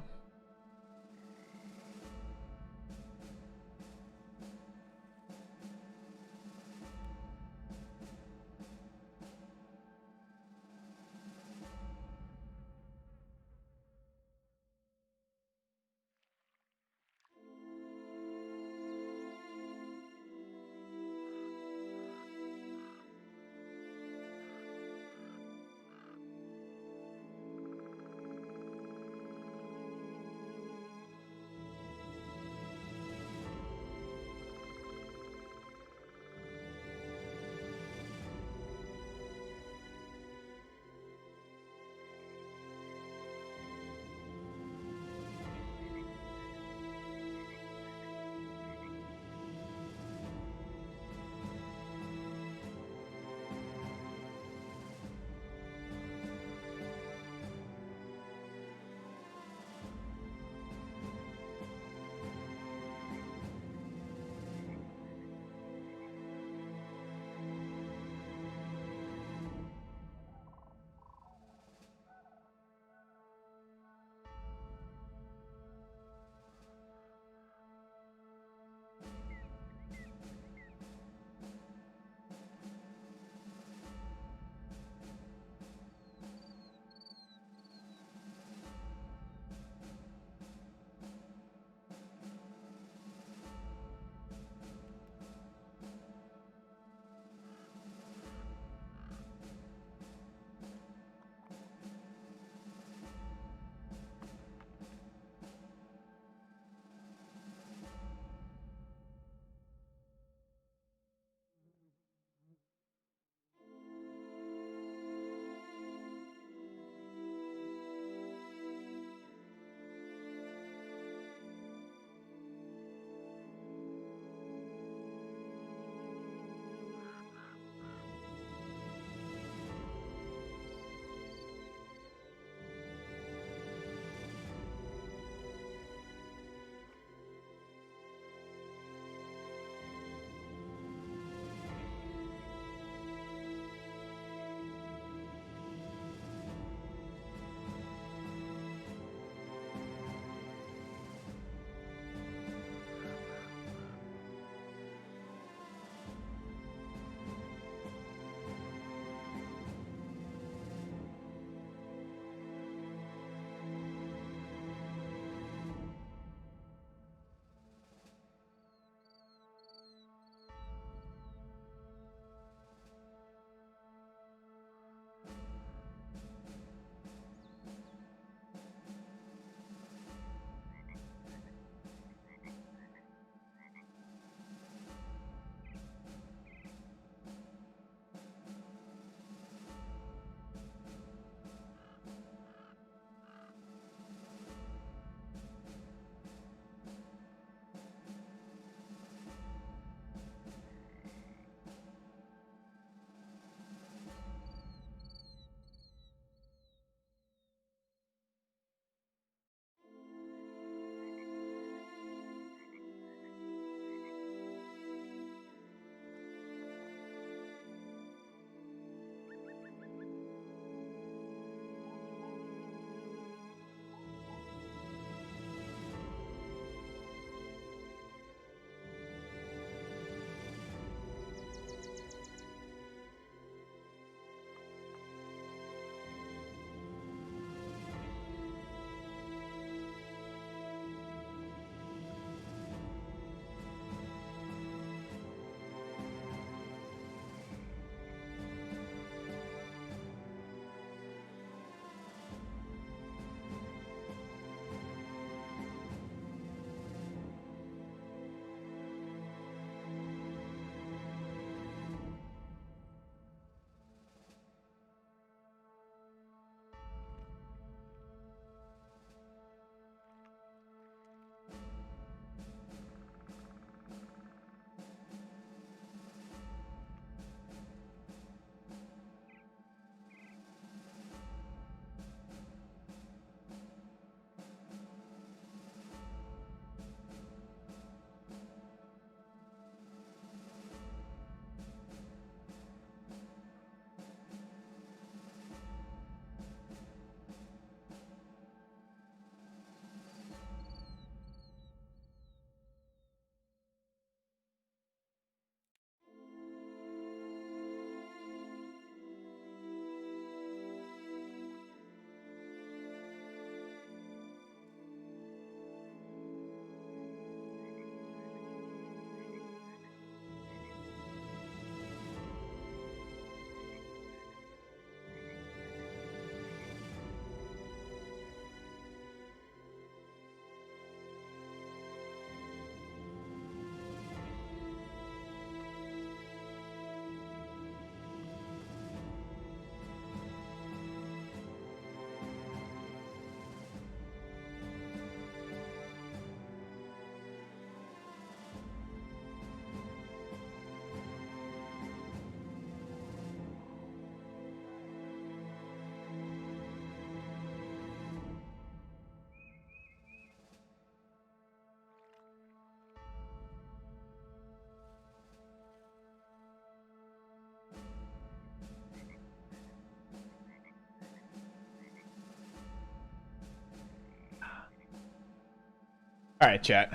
Alright, chat.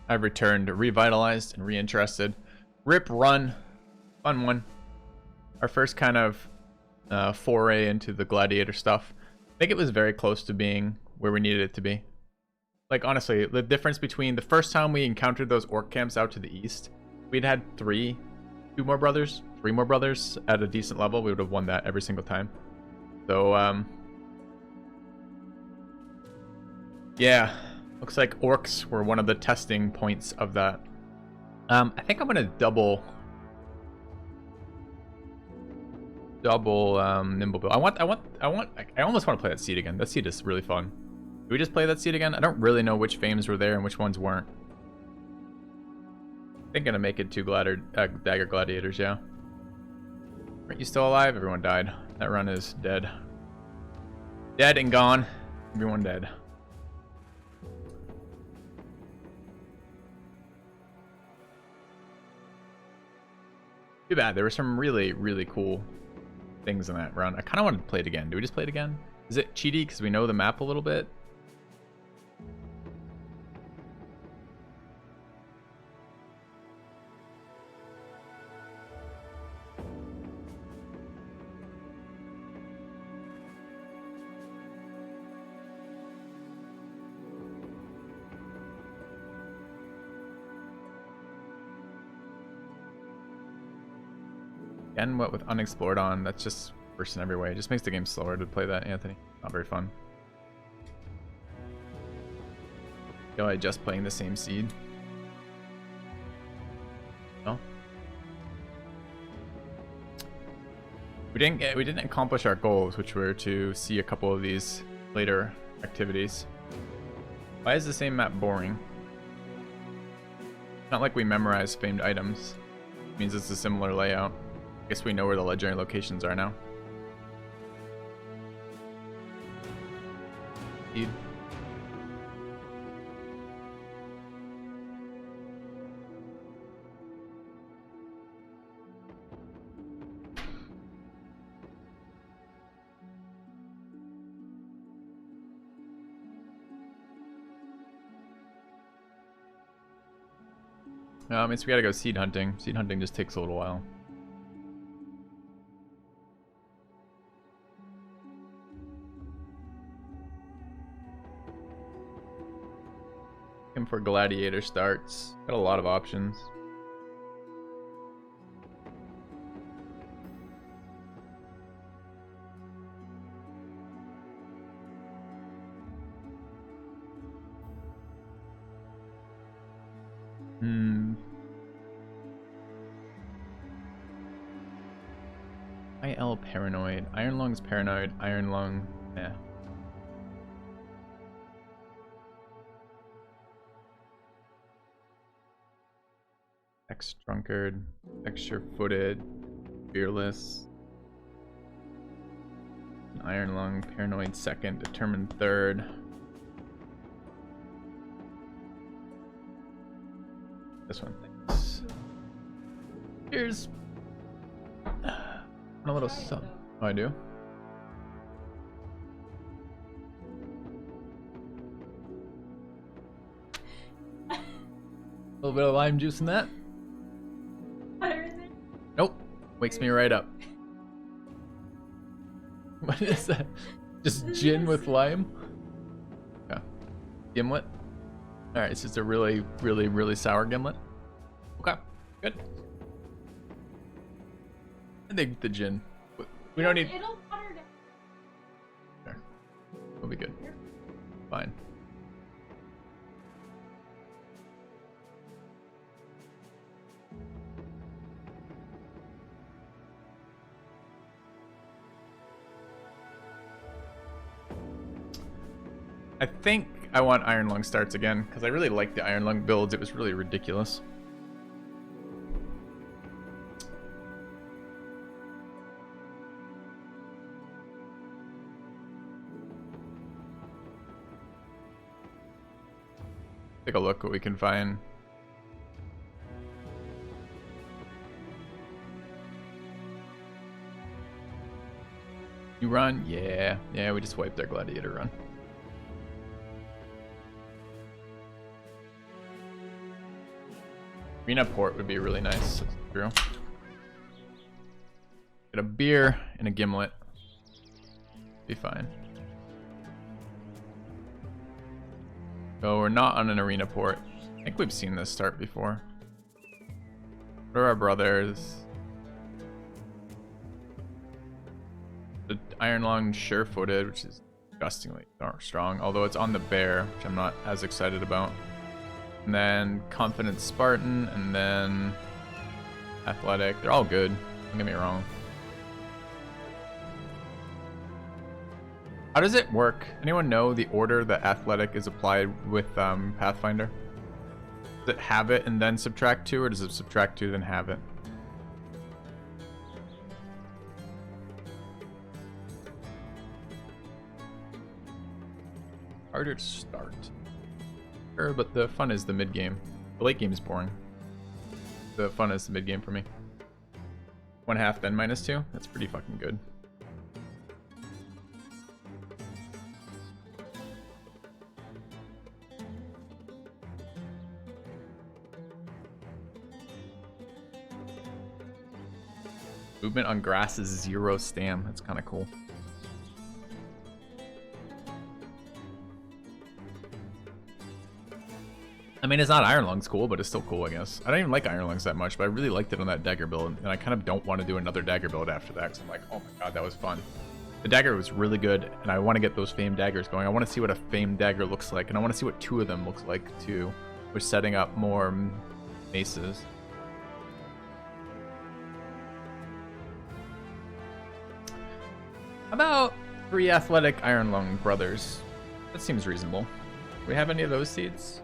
I've returned revitalized and reinterested. Rip run. Fun one. Our first kind of foray into the gladiator stuff. I think it was very close to being where we needed it to be. Like, honestly, the difference between the first time we encountered those orc camps out to the east, we'd had three more brothers at a decent level. We would have won that every single time. So, yeah. Looks like orcs were one of the testing points of that. I think I'm gonna double nimble bill. I almost want to play that seed again. That seed is really fun. Do we just play that seed again? I don't really know which fames were there and which ones weren't. I think I'm gonna make it 2 dagger gladiators, yeah. Aren't you still alive? Everyone died. That run is dead. Dead and gone. Everyone dead. Too bad. There were some really, really cool things in that run. I kind of wanted to play it again. Do we just play it again? Is it cheaty because we know the map a little bit? And what with unexplored on, that's just worse in every way. It just makes the game slower to play that, Anthony. Not very fun. Feel like just playing the same seed. No. We didn't accomplish our goals, which were to see a couple of these later activities. Why is the same map boring? Not like we memorize famed items. It means it's a similar layout. I guess we know where the legendary locations are now. Indeed. No, it means we gotta go seed hunting. Seed hunting just takes a little while. For gladiator starts. Got a lot of options. IL paranoid. Iron Lung's paranoid. Iron Lung. Yeah. Drunkard, extra-footed, fearless, Iron Lung, paranoid second, determined third. This one thinks. Here's a little sub. Oh, I do. A little bit of lime juice in that. Nope. Wakes me right up. What is that? Just gin with lime? Okay. Gimlet? Alright, it's just a really, really, really sour gimlet. Okay, good. I think the gin. We don't need... It'll water down. There. We'll be good. Fine. I think I want Iron Lung starts again, because I really like the Iron Lung builds. It was really ridiculous. Take a look what we can find. You run? Yeah. Yeah, we just wiped our gladiator run. Arena port would be really nice. That's true. Get a beer and a gimlet. Be fine. So we're not on an arena port. I think we've seen this start before. What are our brothers? The Iron Lung sure-footed, which is disgustingly strong, although it's on the bear, which I'm not as excited about. And then Confident Spartan, and then Athletic. They're all good, don't get me wrong. How does it work? Anyone know the order that Athletic is applied with Pathfinder? Does it have it and then subtract 2, or does it subtract 2 then have it? Harder to start. Sure, but the fun is the mid game. The late game is boring. The fun is the mid game for me. 1/2 then -2. That's pretty fucking good. Movement on grass is 0 stam. That's kind of cool. I mean, it's not Iron Lungs cool, but it's still cool, I guess. I don't even like Iron Lungs that much, but I really liked it on that dagger build, and I kind of don't want to do another dagger build after that, because I'm like, oh my god, that was fun. The dagger was really good, and I want to get those famed daggers going. I want to see what a famed dagger looks like, and I want to see what 2 of them looks like, too. We're setting up more maces. How about 3 athletic Iron Lung brothers? That seems reasonable. Do we have any of those seeds?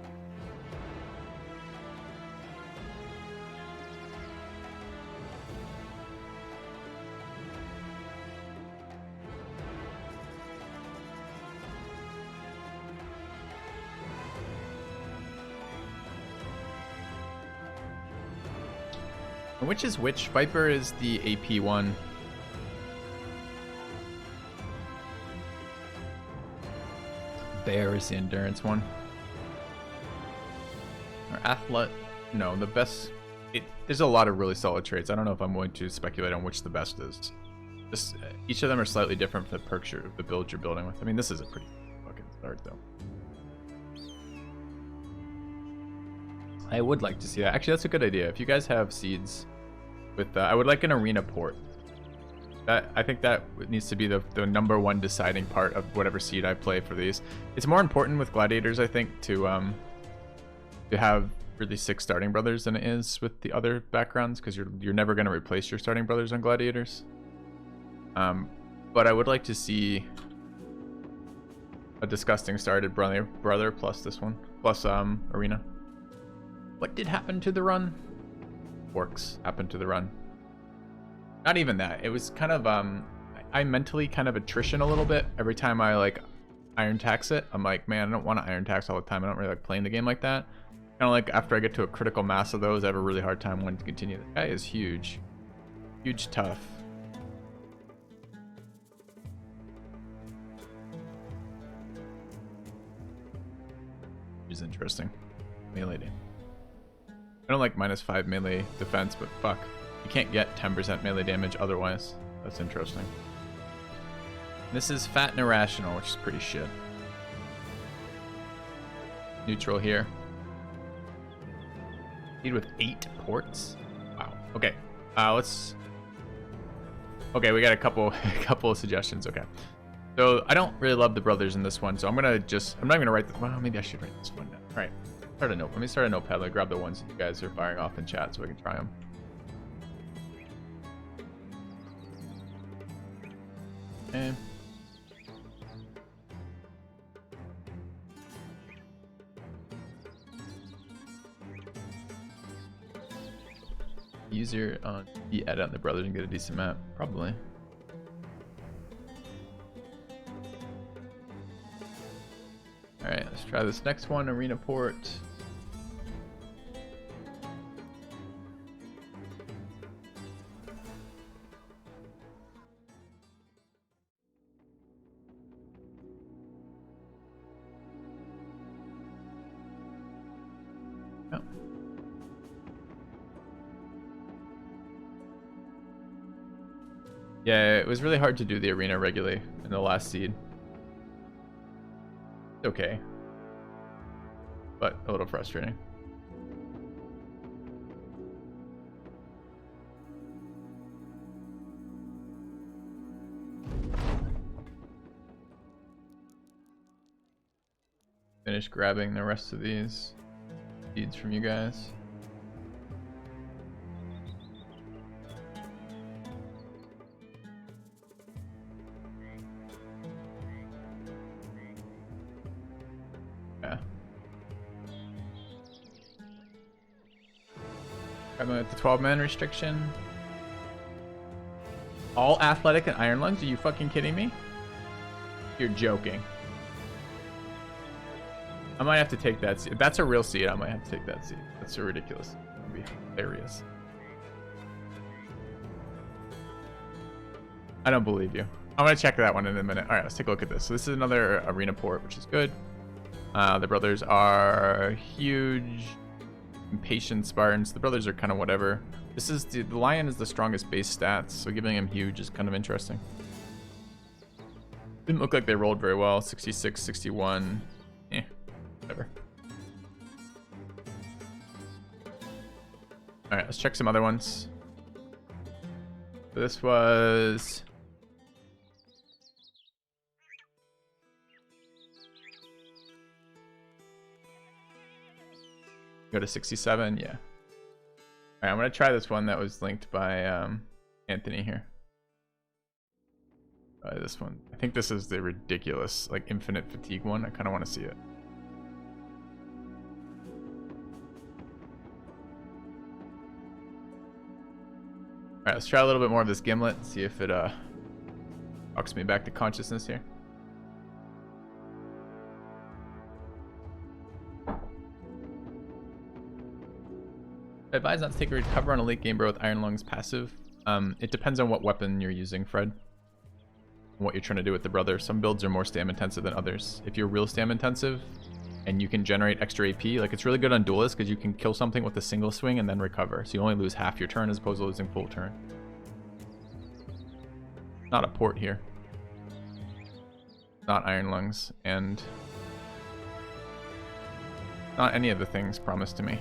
And which is which? Viper is the AP one. Bear is the endurance one. Or athlete. No, the best. There's a lot of really solid traits. I don't know if I'm going to speculate on which the best is. Just each of them are slightly different for the perks the build you're building with. I mean, this is a pretty fucking start though. I would like to see that. Actually, that's a good idea. If you guys have seeds with, I would like an arena port. I think that needs to be the #1 deciding part of whatever seed I play for these. It's more important with gladiators, I think, to have really 6 starting brothers than it is with the other backgrounds, because you're never going to replace your starting brothers on gladiators. But I would like to see a disgusting started brother plus this one plus arena. What did happen to the run? Orcs happened to the run. Not even that. It was kind of I mentally kind of attrition a little bit every time I like iron tax it. I'm like, man, I don't want to iron tax all the time. I don't really like playing the game like that. Kind of like after I get to a critical mass of those, I have a really hard time wanting to continue. This guy is huge. Huge tough. Which is interesting. Melee damage. I don't like -5 melee defense, but fuck. You can't get 10% melee damage otherwise. That's interesting. This is fat and irrational, which is pretty shit. Neutral here. Lead with 8 ports? Wow. Okay. Let's... Okay, we got a couple of suggestions. Okay. So, I don't really love the brothers in this one, so I'm gonna just... I'm not gonna write this... Well, maybe I should write this one down. Alright. Start a note. Let me start a notepad. Let me grab the ones that you guys are firing off in chat so I can try them. Okay. Easier on the edit on the brothers and get a decent map, probably. All right, let's try this next one. Arena port. Yeah, it was really hard to do the arena regularly in the last seed. It's okay, but a little frustrating. Finish grabbing the rest of these seeds from you guys. Yeah. I'm at the 12-man restriction. All athletic and iron lungs? Are you fucking kidding me? You're joking. I might have to take that seed. If that's a real seed, I might have to take that seed. That's so ridiculous. It'd be hilarious. I don't believe you. I'm gonna check that one in a minute. All right, let's take a look at this. So this is another arena port, which is good. The brothers are huge, impatient Spartans. The brothers are kind of whatever. This is the lion is the strongest base stats, so giving him huge is kind of interesting. Didn't look like they rolled very well. 66, 61. Eh, whatever. All right, let's check some other ones. So this was go to 67. Yeah. All right, I'm gonna try this one that was linked by Anthony here. This one. I think this is the ridiculous, like, infinite fatigue one. I kind of want to see it. All right, let's try a little bit more of this gimlet. See if it knocks me back to consciousness here. Advise not to take a recover on a late game bro with Iron Lungs passive. It depends on what weapon you're using, Fred. What you're trying to do with the brother. Some builds are more stam intensive than others. If you're real stam intensive and you can generate extra AP, like, it's really good on duelists because you can kill something with a single swing and then recover. So you only lose half your turn as opposed to losing full turn. Not a port here. Not Iron Lungs, and not any of the things promised to me.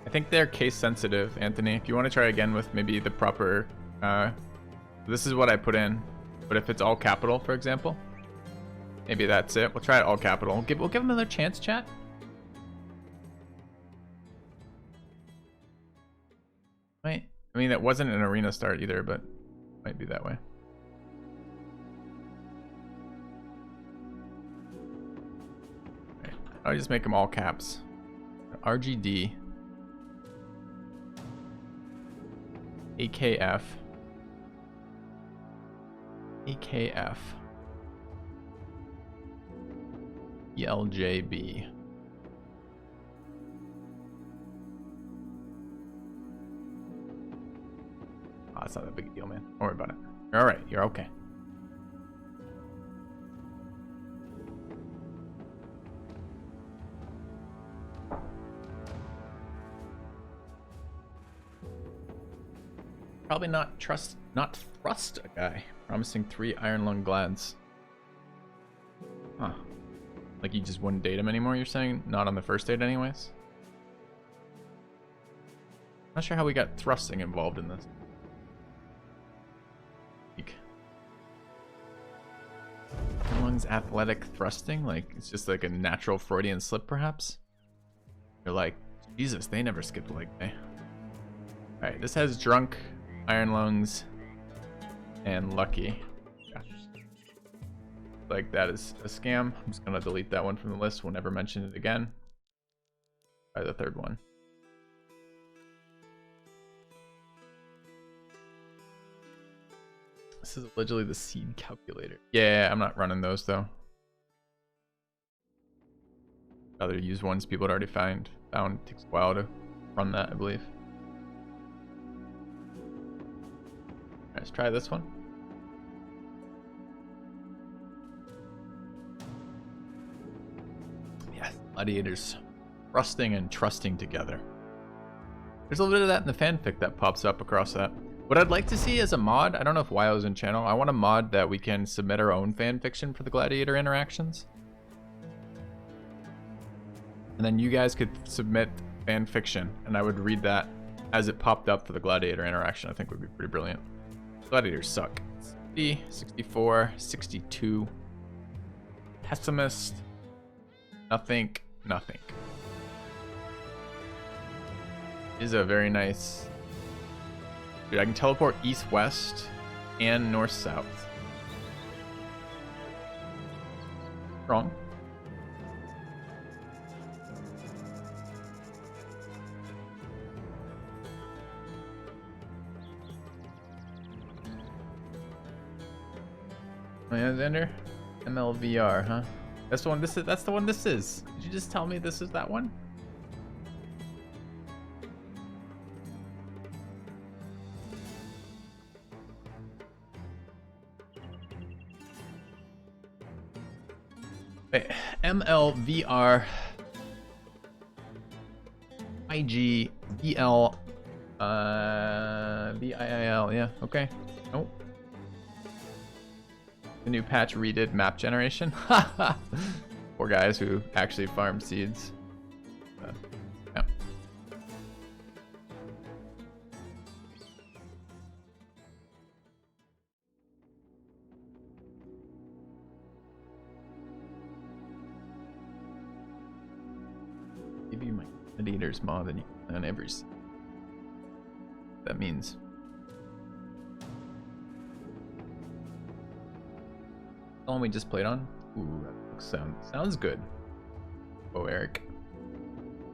I think they're case sensitive, Anthony. If you want to try again with maybe the proper, this is what I put in, but if it's all capital, for example, maybe that's it. We'll try it all capital. We'll give them another chance, chat. Right. I mean, it wasn't an arena start either, but might be that way. Right. I'll just make them all caps. RGD. AKF. AKF. ELJB. Oh, it's not that big a deal, man. Don't worry about it. You're alright. You're okay. Probably not thrust a guy. Promising 3 Iron Lung Glads. Huh. Like, you just wouldn't date him anymore, you're saying? Not on the first date anyways? Not sure how we got thrusting involved in this. Iron Lung's athletic thrusting? Like, it's just like a natural Freudian slip, perhaps? You're like, Jesus, they never skipped leg day. Alright, this has drunk, Iron Lungs, and lucky. Yeah. Like, that is a scam. I'm just gonna delete that one from the list. We'll never mention it again. Try the third one. This is allegedly the seed calculator. Yeah, I'm not running those though. Rather use ones people had already found. It takes a while to run that, I believe. Let's try this one. gladiators trusting and trusting together. There's a little bit of that in the fanfic that pops up across that. What I'd like to see as a mod, I don't know if WoW's in channel, I want a mod that we can submit our own fanfiction for the gladiator interactions. And then you guys could submit fanfiction, and I would read that as it popped up for the gladiator interaction. I think would be pretty brilliant. Gladiators suck. 60, 64, 62. Pessimist. Nothing, nothing. Is a very nice... Dude, I can teleport east-west and north-south. Wrong. Alexander? MLVR, huh? That's the one this is. That's the one this is. Did you just tell me this is that one? Wait, MLVR IG VL VIIL, yeah, okay. Nope. The new patch redid map generation. Poor guys who actually farm seeds. Yeah. Give you my Eaters mod and you can on every seed. That means. The one we just played on? Ooh, that looks, sounds good. Oh, Eric.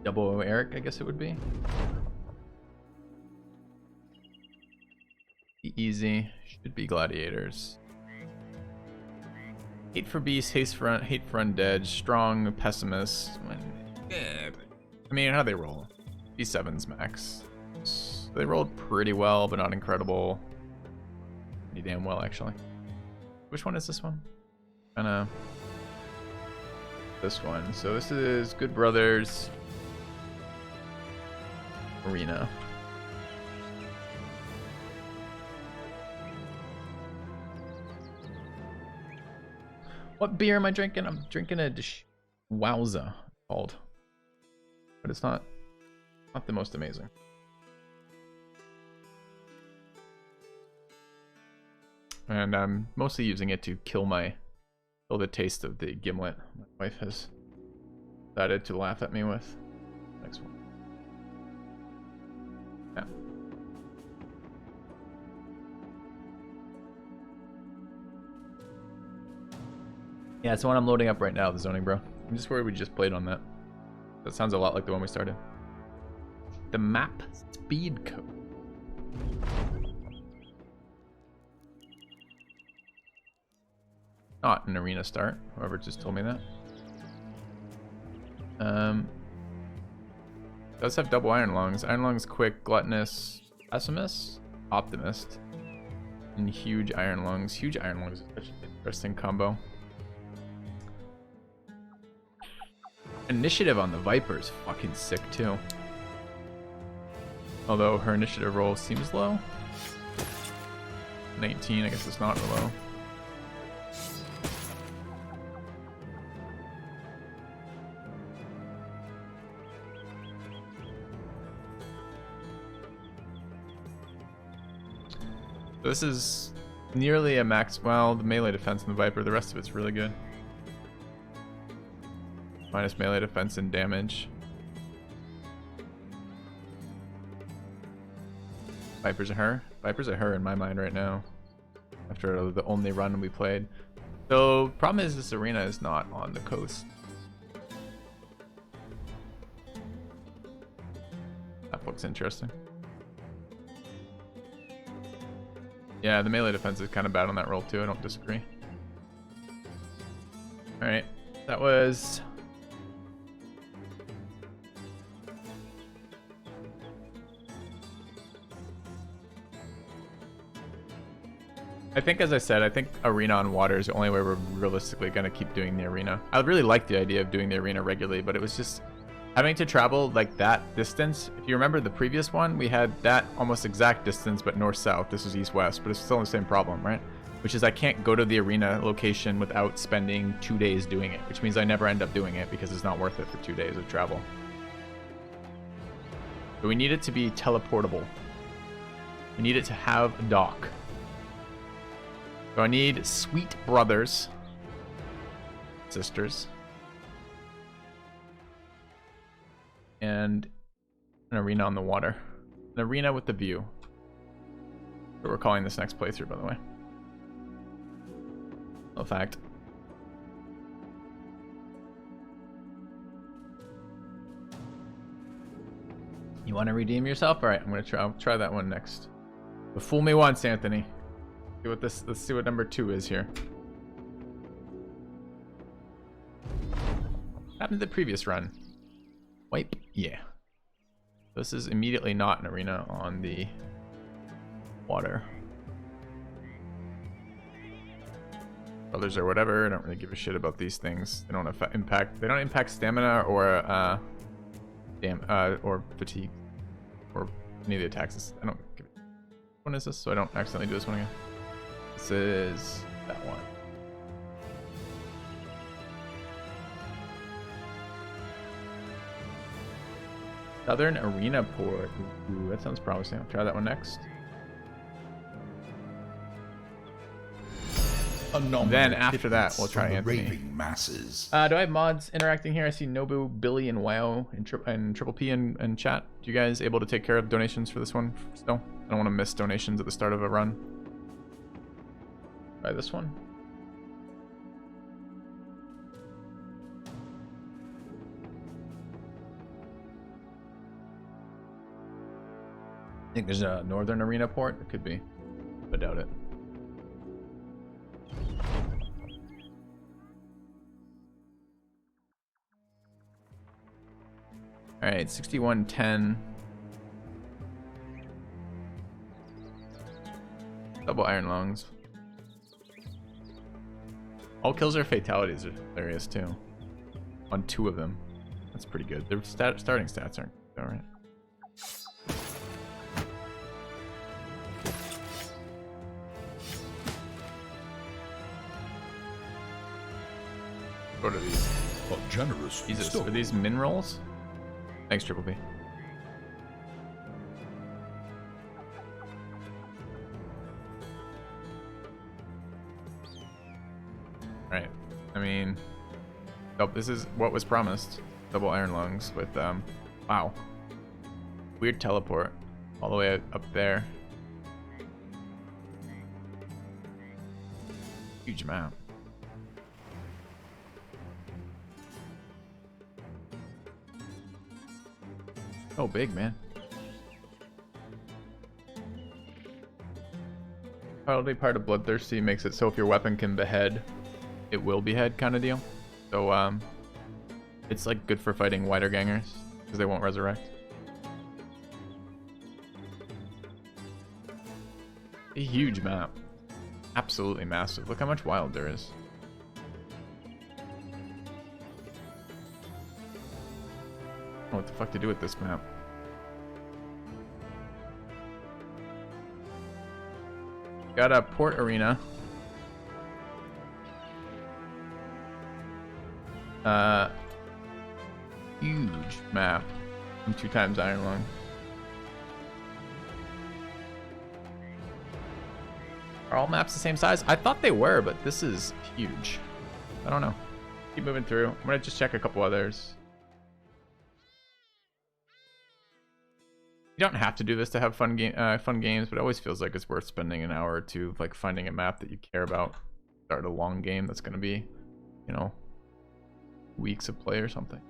Double O Eric, I guess it would be. Be easy. Should be gladiators. Hate for beast, hate for undead, strong, pessimist. I mean, how they roll? B7's max. So they rolled pretty well, but not incredible. Pretty damn well, actually. Which one is this one? Kinda this one. So this is Good Brothers Arena. What beer am I drinking? I'm drinking a Wowza called, but it's not the most amazing. And I'm mostly using it to kill the taste of the gimlet my wife has decided to laugh at me with. Next one. Yeah. Yeah, it's the one I'm loading up right now, the zoning bro. I'm just worried we just played on that. That sounds a lot like the one we started. The map speed code. Not an arena start. Whoever just told me that. Does have double iron lungs. Iron lungs, quick, gluttonous, pessimist, optimist, and huge iron lungs. Huge iron lungs is such an interesting combo. Initiative on the Viper is fucking sick too. Although her initiative roll seems low. 19, I guess it's not low. This is nearly a max. Well, the melee defense in the Viper, the rest of it's really good. Minus melee defense and damage. Viper's a her. Viper's a her in my mind right now. After the only run we played. So, problem is this arena is not on the coast. That looks interesting. Yeah, the melee defense is kind of bad on that roll too, I don't disagree. Alright, that was... I think, as I said, I think arena on water is the only way we're realistically going to keep doing the arena. I really like the idea of doing the arena regularly, but it was just having to travel like that distance. If you remember the previous one, we had that almost exact distance, but north-south. This was east-west, but it's still the same problem, right? Which is I can't go to the arena location without spending 2 days doing it, which means I never end up doing it because it's not worth it for 2 days of travel. But we need it to be teleportable. We need it to have a dock. So I need sweet brothers, sisters, and an arena on the water. An arena with the view. That's what we're calling this next playthrough, by the way. No fact. You want to redeem yourself? All right, I'm gonna try that one next. But fool me once, Anthony. Let's see what number 2 is here. What happened to the previous run? Wipe? Yeah. This is immediately not an arena on the water. Others or whatever. I don't really give a shit about these things. They don't impact stamina or or fatigue or any of the attacks. I don't give it. Which one is this? So I don't accidentally do this one again. This is that one. Southern Arena Port. Ooh, that sounds promising. I'll try that one next. Then after that, we'll try Anthony. Masses. Do I have mods interacting here? I see Nobu, Billy, and WoW and Triple P in chat. Do you guys able to take care of donations for this one still? I don't want to miss donations at the start of a run. Try this one. I think there's a Northern Arena port. It could be. I doubt it. Alright, 6110. Double iron lungs. All kills are fatalities are hilarious too. On 2 of them. That's pretty good. Their starting stats aren't alright. What are these? A generous Jesus, are these min rolls? Thanks, Triple B. Alright. I mean, this is what was promised. Double iron lungs with, wow. Weird teleport. All the way up there. Huge map. Oh, big, man. Probably part of Bloodthirsty makes it so if your weapon can behead, it will behead kind of deal. So, it's like good for fighting wider gangers because they won't resurrect. A huge map. Absolutely massive. Look how much wild there is. Oh, what the fuck to do with this map? Got a port arena. Huge map. And 2 times iron lung. Are all maps the same size? I thought they were, but this is huge. I don't know. Keep moving through. I'm gonna just check a couple others. You don't have to do this to have fun games, but it always feels like it's worth spending an hour or 2 like finding a map that you care about. Start a long game that's gonna be, you know, weeks of play or something.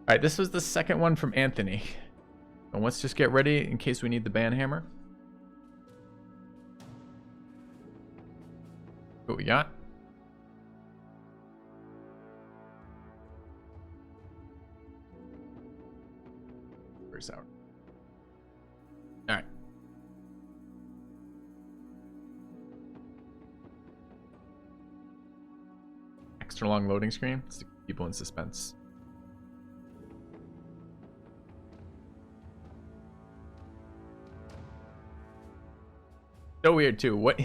All right, this was the second one from Anthony. And let's just get ready in case we need the banhammer. What we got? Very sour. All right. extra long loading screen. It's to keep people in suspense. So weird too. What?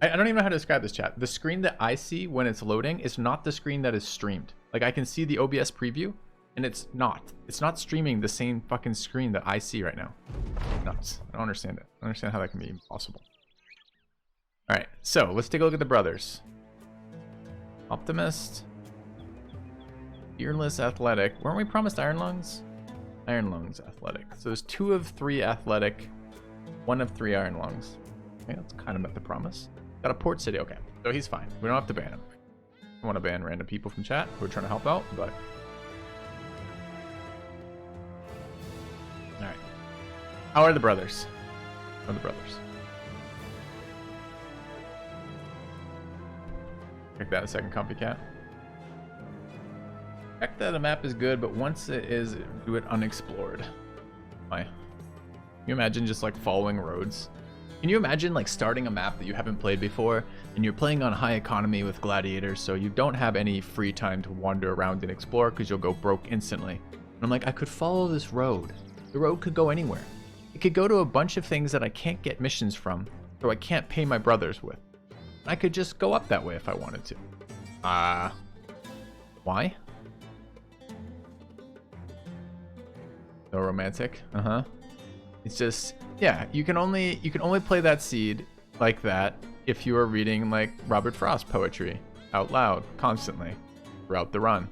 I don't even know how to describe this, chat. The screen that I see when it's loading is not the screen that is streamed. Like I can see the OBS preview, and it's not. It's not streaming the same fucking screen that I see right now. Nuts. I don't understand it. I don't understand how that can be possible. All right, so let's take a look at the brothers. Optimist, Fearless, Athletic. Weren't we promised Iron Lungs? Iron Lungs, Athletic. So there's 2 of 3 Athletic, 1 of 3 Iron Lungs. Okay, that's kind of met the promise. Got a Port City. Okay, so he's fine. We don't have to ban him. I want to ban random people from chat who are trying to help out, but all right. How are the brothers? How are the brothers? Check that a second, Copycat. Check that the map is good, but once it is, do it unexplored. Why? Can you imagine just like following roads? Can you imagine like starting a map that you haven't played before and you're playing on high economy with gladiators, so you don't have any free time to wander around and explore because you'll go broke instantly. And I'm like, I could follow this road. The road could go anywhere. It could go to a bunch of things that I can't get missions from, so I can't pay my brothers with. I could just go up that way if I wanted to. Why? So romantic. It's just, yeah, you can only play that seed like that if you are reading like Robert Frost poetry out loud constantly throughout the run.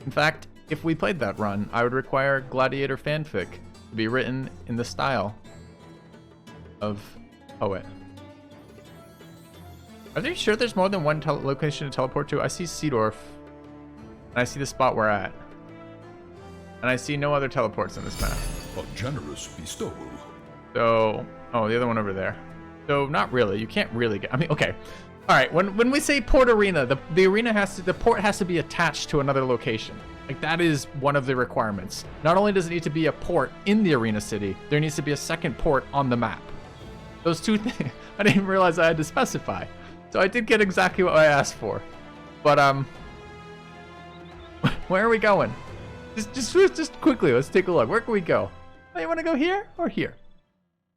In fact, if we played that run, I would require Gladiator fanfic to be written in the style of poet. Are they sure there's more than one location to teleport to? I see Seedorf, and I see the spot we're at, and I see no other teleports in this map. A generous bestowal. So, oh, the other one over there. So not really. You can't really get. I mean, okay. All right. When we say port arena, the arena has to, the port has to be attached to another location. Like that is one of the requirements. Not only does it need to be a port in the arena city, there needs to be a second port on the map. Those two things. I didn't even realize I had to specify. So I did get exactly what I asked for. But where are we going? Just quickly, let's take a look. Where can we go? Oh, you want to go here or here?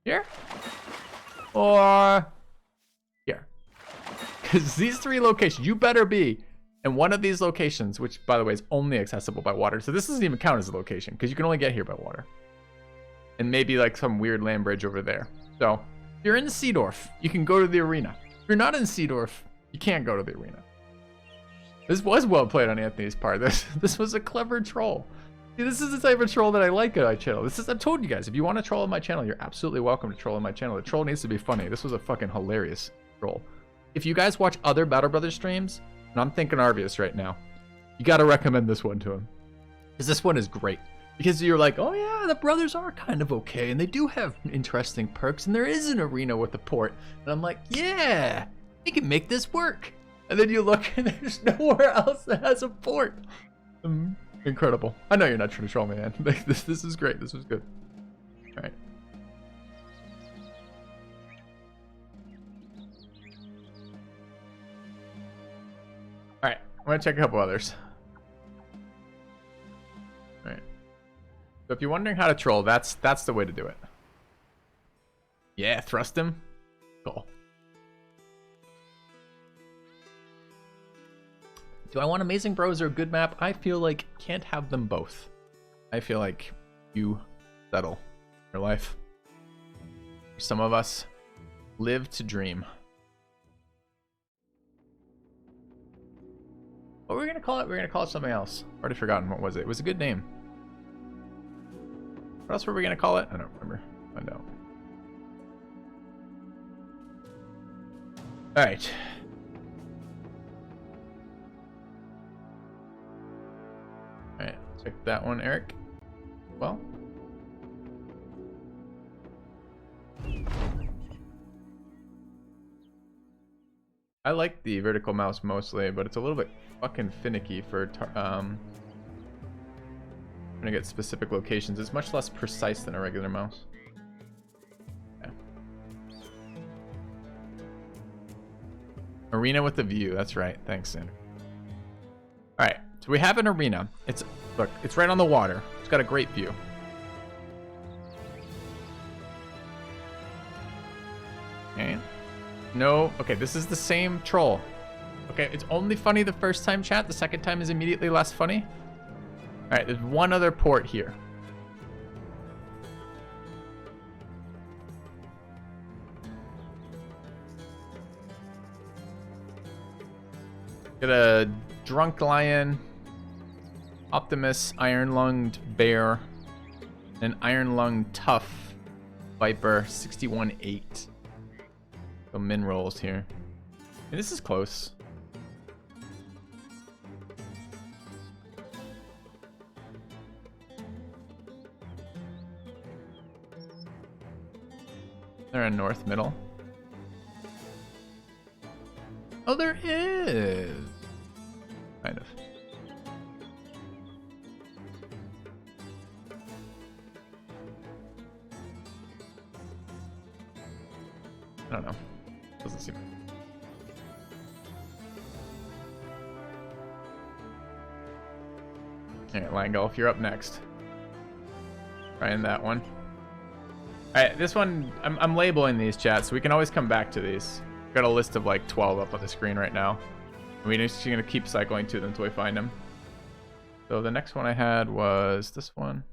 Here? Or here? Because these 3 locations, you better be in one of these locations, which by the way is only accessible by water. So this doesn't even count as a location because you can only get here by water. And maybe like some weird land bridge over there. So if you're in Seedorf, you can go to the arena. If you're not in Seedorf, you can't go to the arena. This was well played on Anthony's part. This was a clever troll. See, this is the type of troll that I like on my channel. I've told you guys, if you want to troll on my channel, you're absolutely welcome to troll on my channel. The troll needs to be funny. This was a fucking hilarious troll. If you guys watch other Battle Brothers streams, and I'm thinking Arvius right now, you got to recommend this one to him. Because this one is great. Because you're like, oh yeah, the brothers are kind of okay, and they do have interesting perks, and there is an arena with a port. And I'm like, yeah, we can make this work. And then you look, and there's nowhere else that has a port. Incredible. I know you're not trying to troll me, man. This is great. This was good. All right. All right. I'm gonna check a couple others. All right. So if you're wondering how to troll, that's the way to do it. Yeah, thrust him. Cool. Do I want Amazing Bros or a good map? I feel like can't have them both. I feel like you settle your life. Some of us live to dream. What were we gonna call it? We're gonna call it something else. Already forgotten. What was it? It was a good name. What else were we gonna call it? I don't remember. Find out. All right. Alright, check that one, Eric. Well. I like the vertical mouse mostly, but it's a little bit fucking finicky for trying to get specific locations. It's much less precise than a regular mouse. Okay. Arena with a view, that's right. Thanks, Sandra. So we have an arena. Look, it's right on the water. It's got a great view. Okay. No. Okay, this is the same troll. Okay, it's only funny the first time, chat. The second time is immediately less funny. All right, there's one other port here. Got a drunk lion, Optimus, iron-lunged bear, and an iron-lunged tough viper, 61-8. So min rolls here. And this is close. They're in north middle. Oh, there is. Kind of. I don't know. Doesn't seem. Alright, Langolf, you're up next. Trying that one. Alright, this one, I'm labeling these, chats, so we can always come back to these. Got a list of like 12 up on the screen right now. And we're just going to keep cycling to them until we find them. So the next one I had was this one.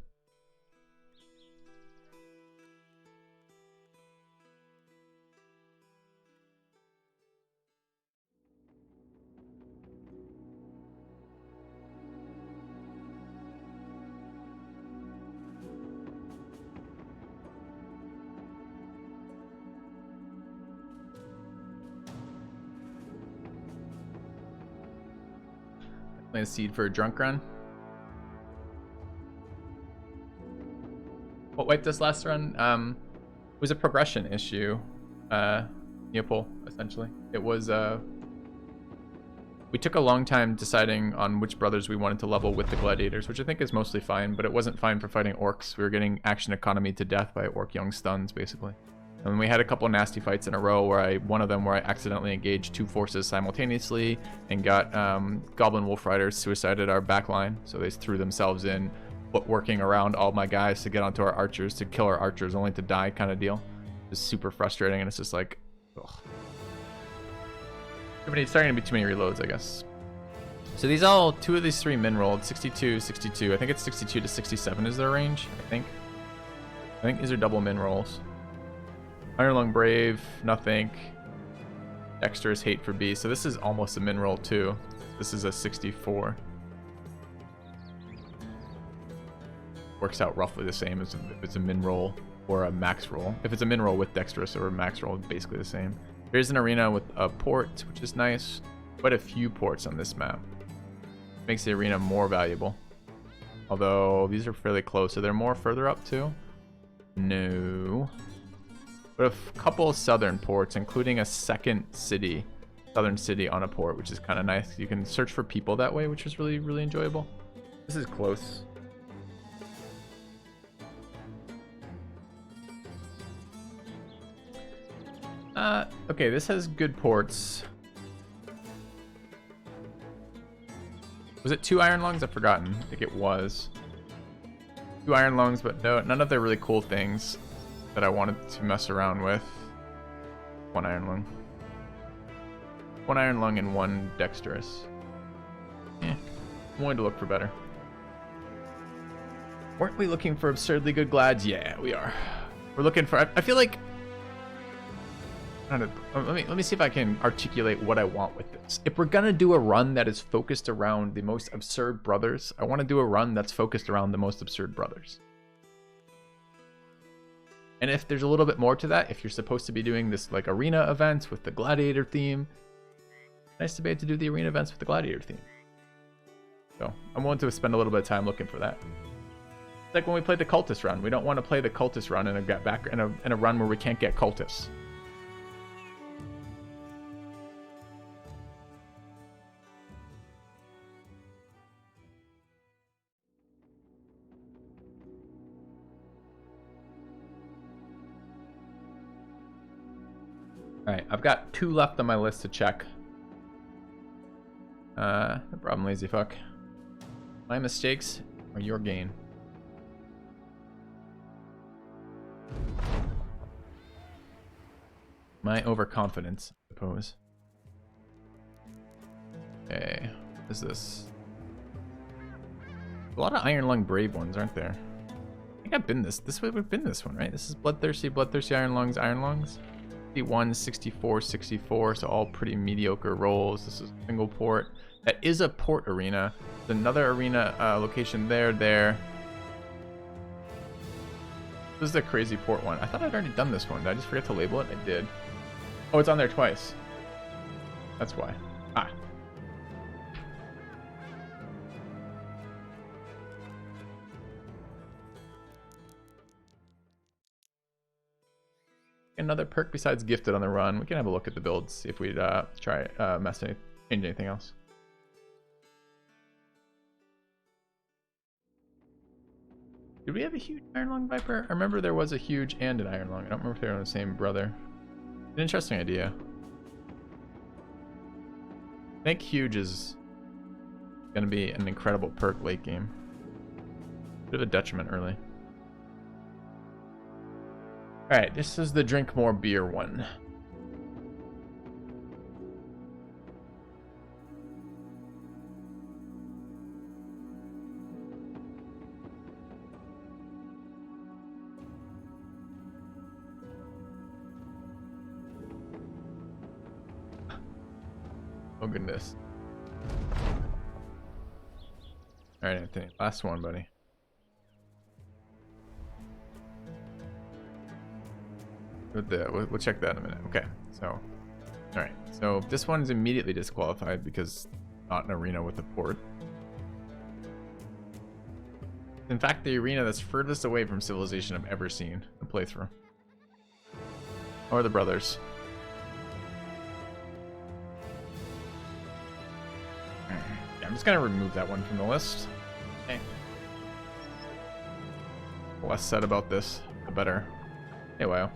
A seed for a drunk run. What wiped us last run? It was a progression issue. Neopol, essentially. It was we took a long time deciding on which brothers we wanted to level with the gladiators, which I think is mostly fine, but it wasn't fine for fighting orcs. We were getting action economy to death by orc young stuns, basically. And we had a couple nasty fights in a row where one of them where I accidentally engaged two forces simultaneously and got Goblin Wolf Riders suicided our backline. So they threw themselves in, working around all my guys to get onto our archers, to kill our archers, only to die kind of deal. It's super frustrating, and it's just like, ugh. It's starting to be too many reloads, I guess. So two of these three min rolled, 62, 62. I think it's 62 to 67 is their range, I think these are double min rolls. Ironlung Brave, nothing. Dexterous Hate for B. So this is almost a min roll too. This is a 64. Works out roughly the same as if it's a min roll or a max roll. If it's a min roll with Dexterous or a max roll, basically the same. Here's an arena with a port, which is nice. Quite a few ports on this map. Makes the arena more valuable. Although these are fairly close. Are there more further up too? No. But a couple of southern ports, including a second city, southern city on a port, which is kind of nice. You can search for people that way, which is really, really enjoyable. This is close. Okay, this has good ports. Was it 2 Iron Lungs? I've forgotten. I think it was. 2 Iron Lungs, but no, none of the really cool things that I wanted to mess around with. 1 Iron Lung. 1 Iron Lung and 1 Dexterous. I'm willing to look for better. Weren't we looking for absurdly good glads? Yeah, we are. We're looking for... I feel like... Let me see if I can articulate what I want with this. If we're gonna do a run that is focused around the most absurd brothers, I want to do a run that's focused around the most absurd brothers. And if there's a little bit more to that, if you're supposed to be doing this like arena events with the gladiator theme, nice to be able to do the arena events with the gladiator theme. So I'm willing to spend a little bit of time looking for that. It's like when we played the cultist run. We don't want to play the cultist run in a run where we can't get cultists. Alright, I've got 2 left on my list to check. No problem, lazy fuck. My mistakes are your gain. My overconfidence, I suppose. Okay, what is this? A lot of Iron Lung Brave ones, aren't there? I think I've been this way. We've been this one, right? This is Bloodthirsty Iron Lungs, Iron Lungs. 61, 64, 64, so all pretty mediocre rolls. This is a single port. That is a port arena. There's another arena location there. This is the crazy port one. I thought I'd already done this one. Did I just forget to label it? I did. Oh, it's on there twice. That's why. Ah. Another perk besides gifted on the run. We can have a look at the builds, see if we'd change anything else. Did we have a huge Iron Lung Viper? I remember there was a huge and an Iron Lung. I don't remember if they were on the same brother. An interesting idea. I think huge is going to be an incredible perk late game. Bit of a detriment early. Alright, this is the drink more beer one. Oh goodness. Alright, Anthony, last one, buddy. We'll check that in a minute. Okay, so alright, so this one is immediately disqualified because not an arena with a port. In fact, the arena that's furthest away from civilization I've ever seen a playthrough. Or the brothers. Yeah, I'm just gonna remove that one from the list. Okay. The less said about this, the better. Hey, wow.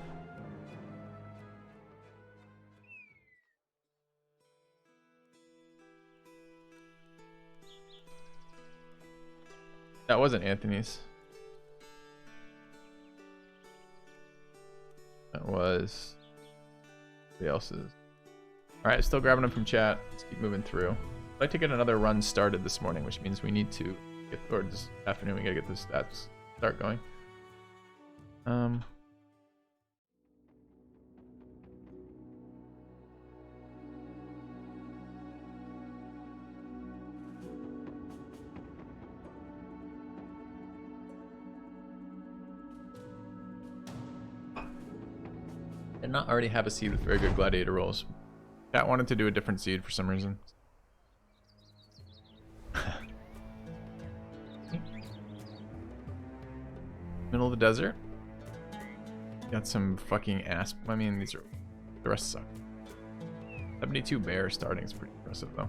That wasn't Anthony's. That was somebody else's. Alright, still grabbing them from chat. Let's keep moving through. I'd like to get another run started this morning, which means we need to get, or this afternoon, we gotta get the stats start going. Did not already have a seed with very good gladiator rolls. Cat wanted to do a different seed for some reason. Middle of the desert. Got some fucking ass. I mean, these are, the rest suck. 72 bear starting is pretty impressive though.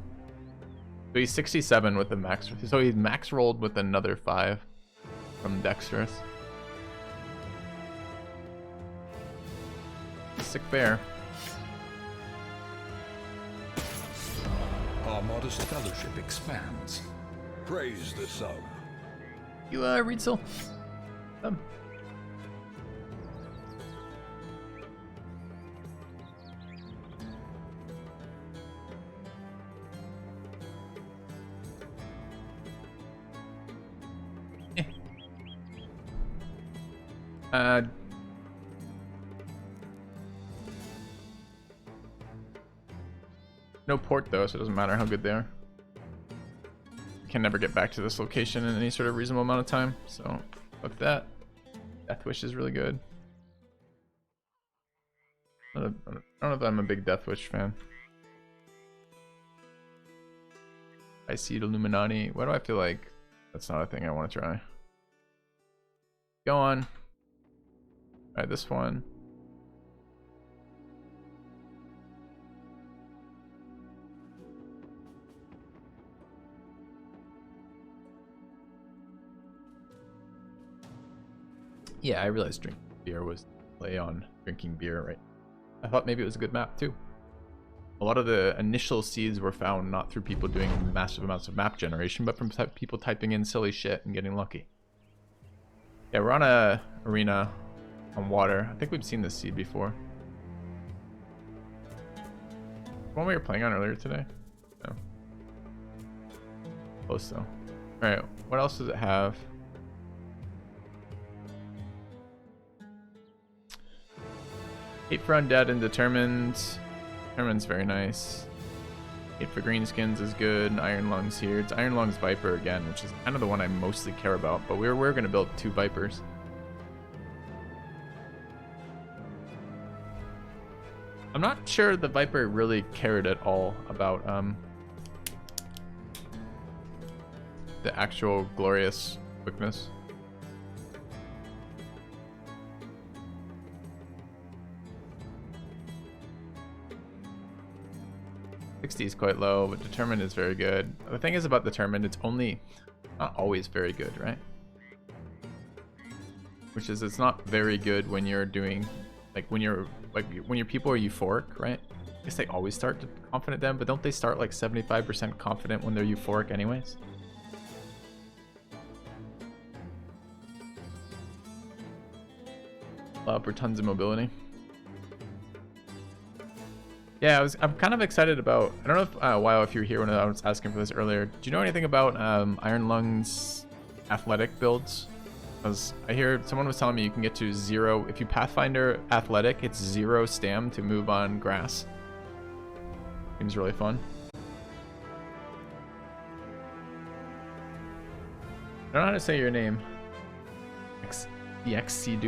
So he's 67 with the max. So he's max rolled with another 5 from dexterous. Sick bear. Our modest fellowship expands. Praise the sub. You read Sil. No port though, so it doesn't matter how good they are. Can never get back to this location in any sort of reasonable amount of time, so fuck that. Death Wish is really good. I don't know if I'm a big Death Wish fan. I see the Illuminati. Why do I feel like that's not a thing I want to try? Go on. Try this one. Yeah, I realized drinking beer was play on drinking beer, right? I thought maybe it was a good map too. A lot of the initial seeds were found not through people doing massive amounts of map generation, but from people typing in silly shit and getting lucky. Yeah, we're on a arena on water. I think we've seen this seed before. One we were playing on earlier today? No. Close though. Alright, what else does it have? Hate for Undead and Determined. Determined's very nice. Hate for Greenskins is good. Iron Lungs here. It's Iron Lungs Viper again, which is kind of the one I mostly care about, but we're going to build 2 Vipers. I'm not sure the Viper really cared at all about the actual glorious quickness. 60 is quite low, but Determined is very good. The thing is about Determined, it's only not always very good, right? Which is, it's not very good when you're doing, like when your people are euphoric, right? I guess they always start confident then, but don't they start like 75% confident when they're euphoric anyways? Allow for tons of mobility. Yeah, I'm kind of excited about, I don't know if, Wow, if you were here when I was asking for this earlier, do you know anything about Iron Lungs athletic builds? Because I hear someone was telling me you can get to 0, if you Pathfinder athletic, it's 0 stam to move on grass. Seems really fun. I don't know how to say your name. XC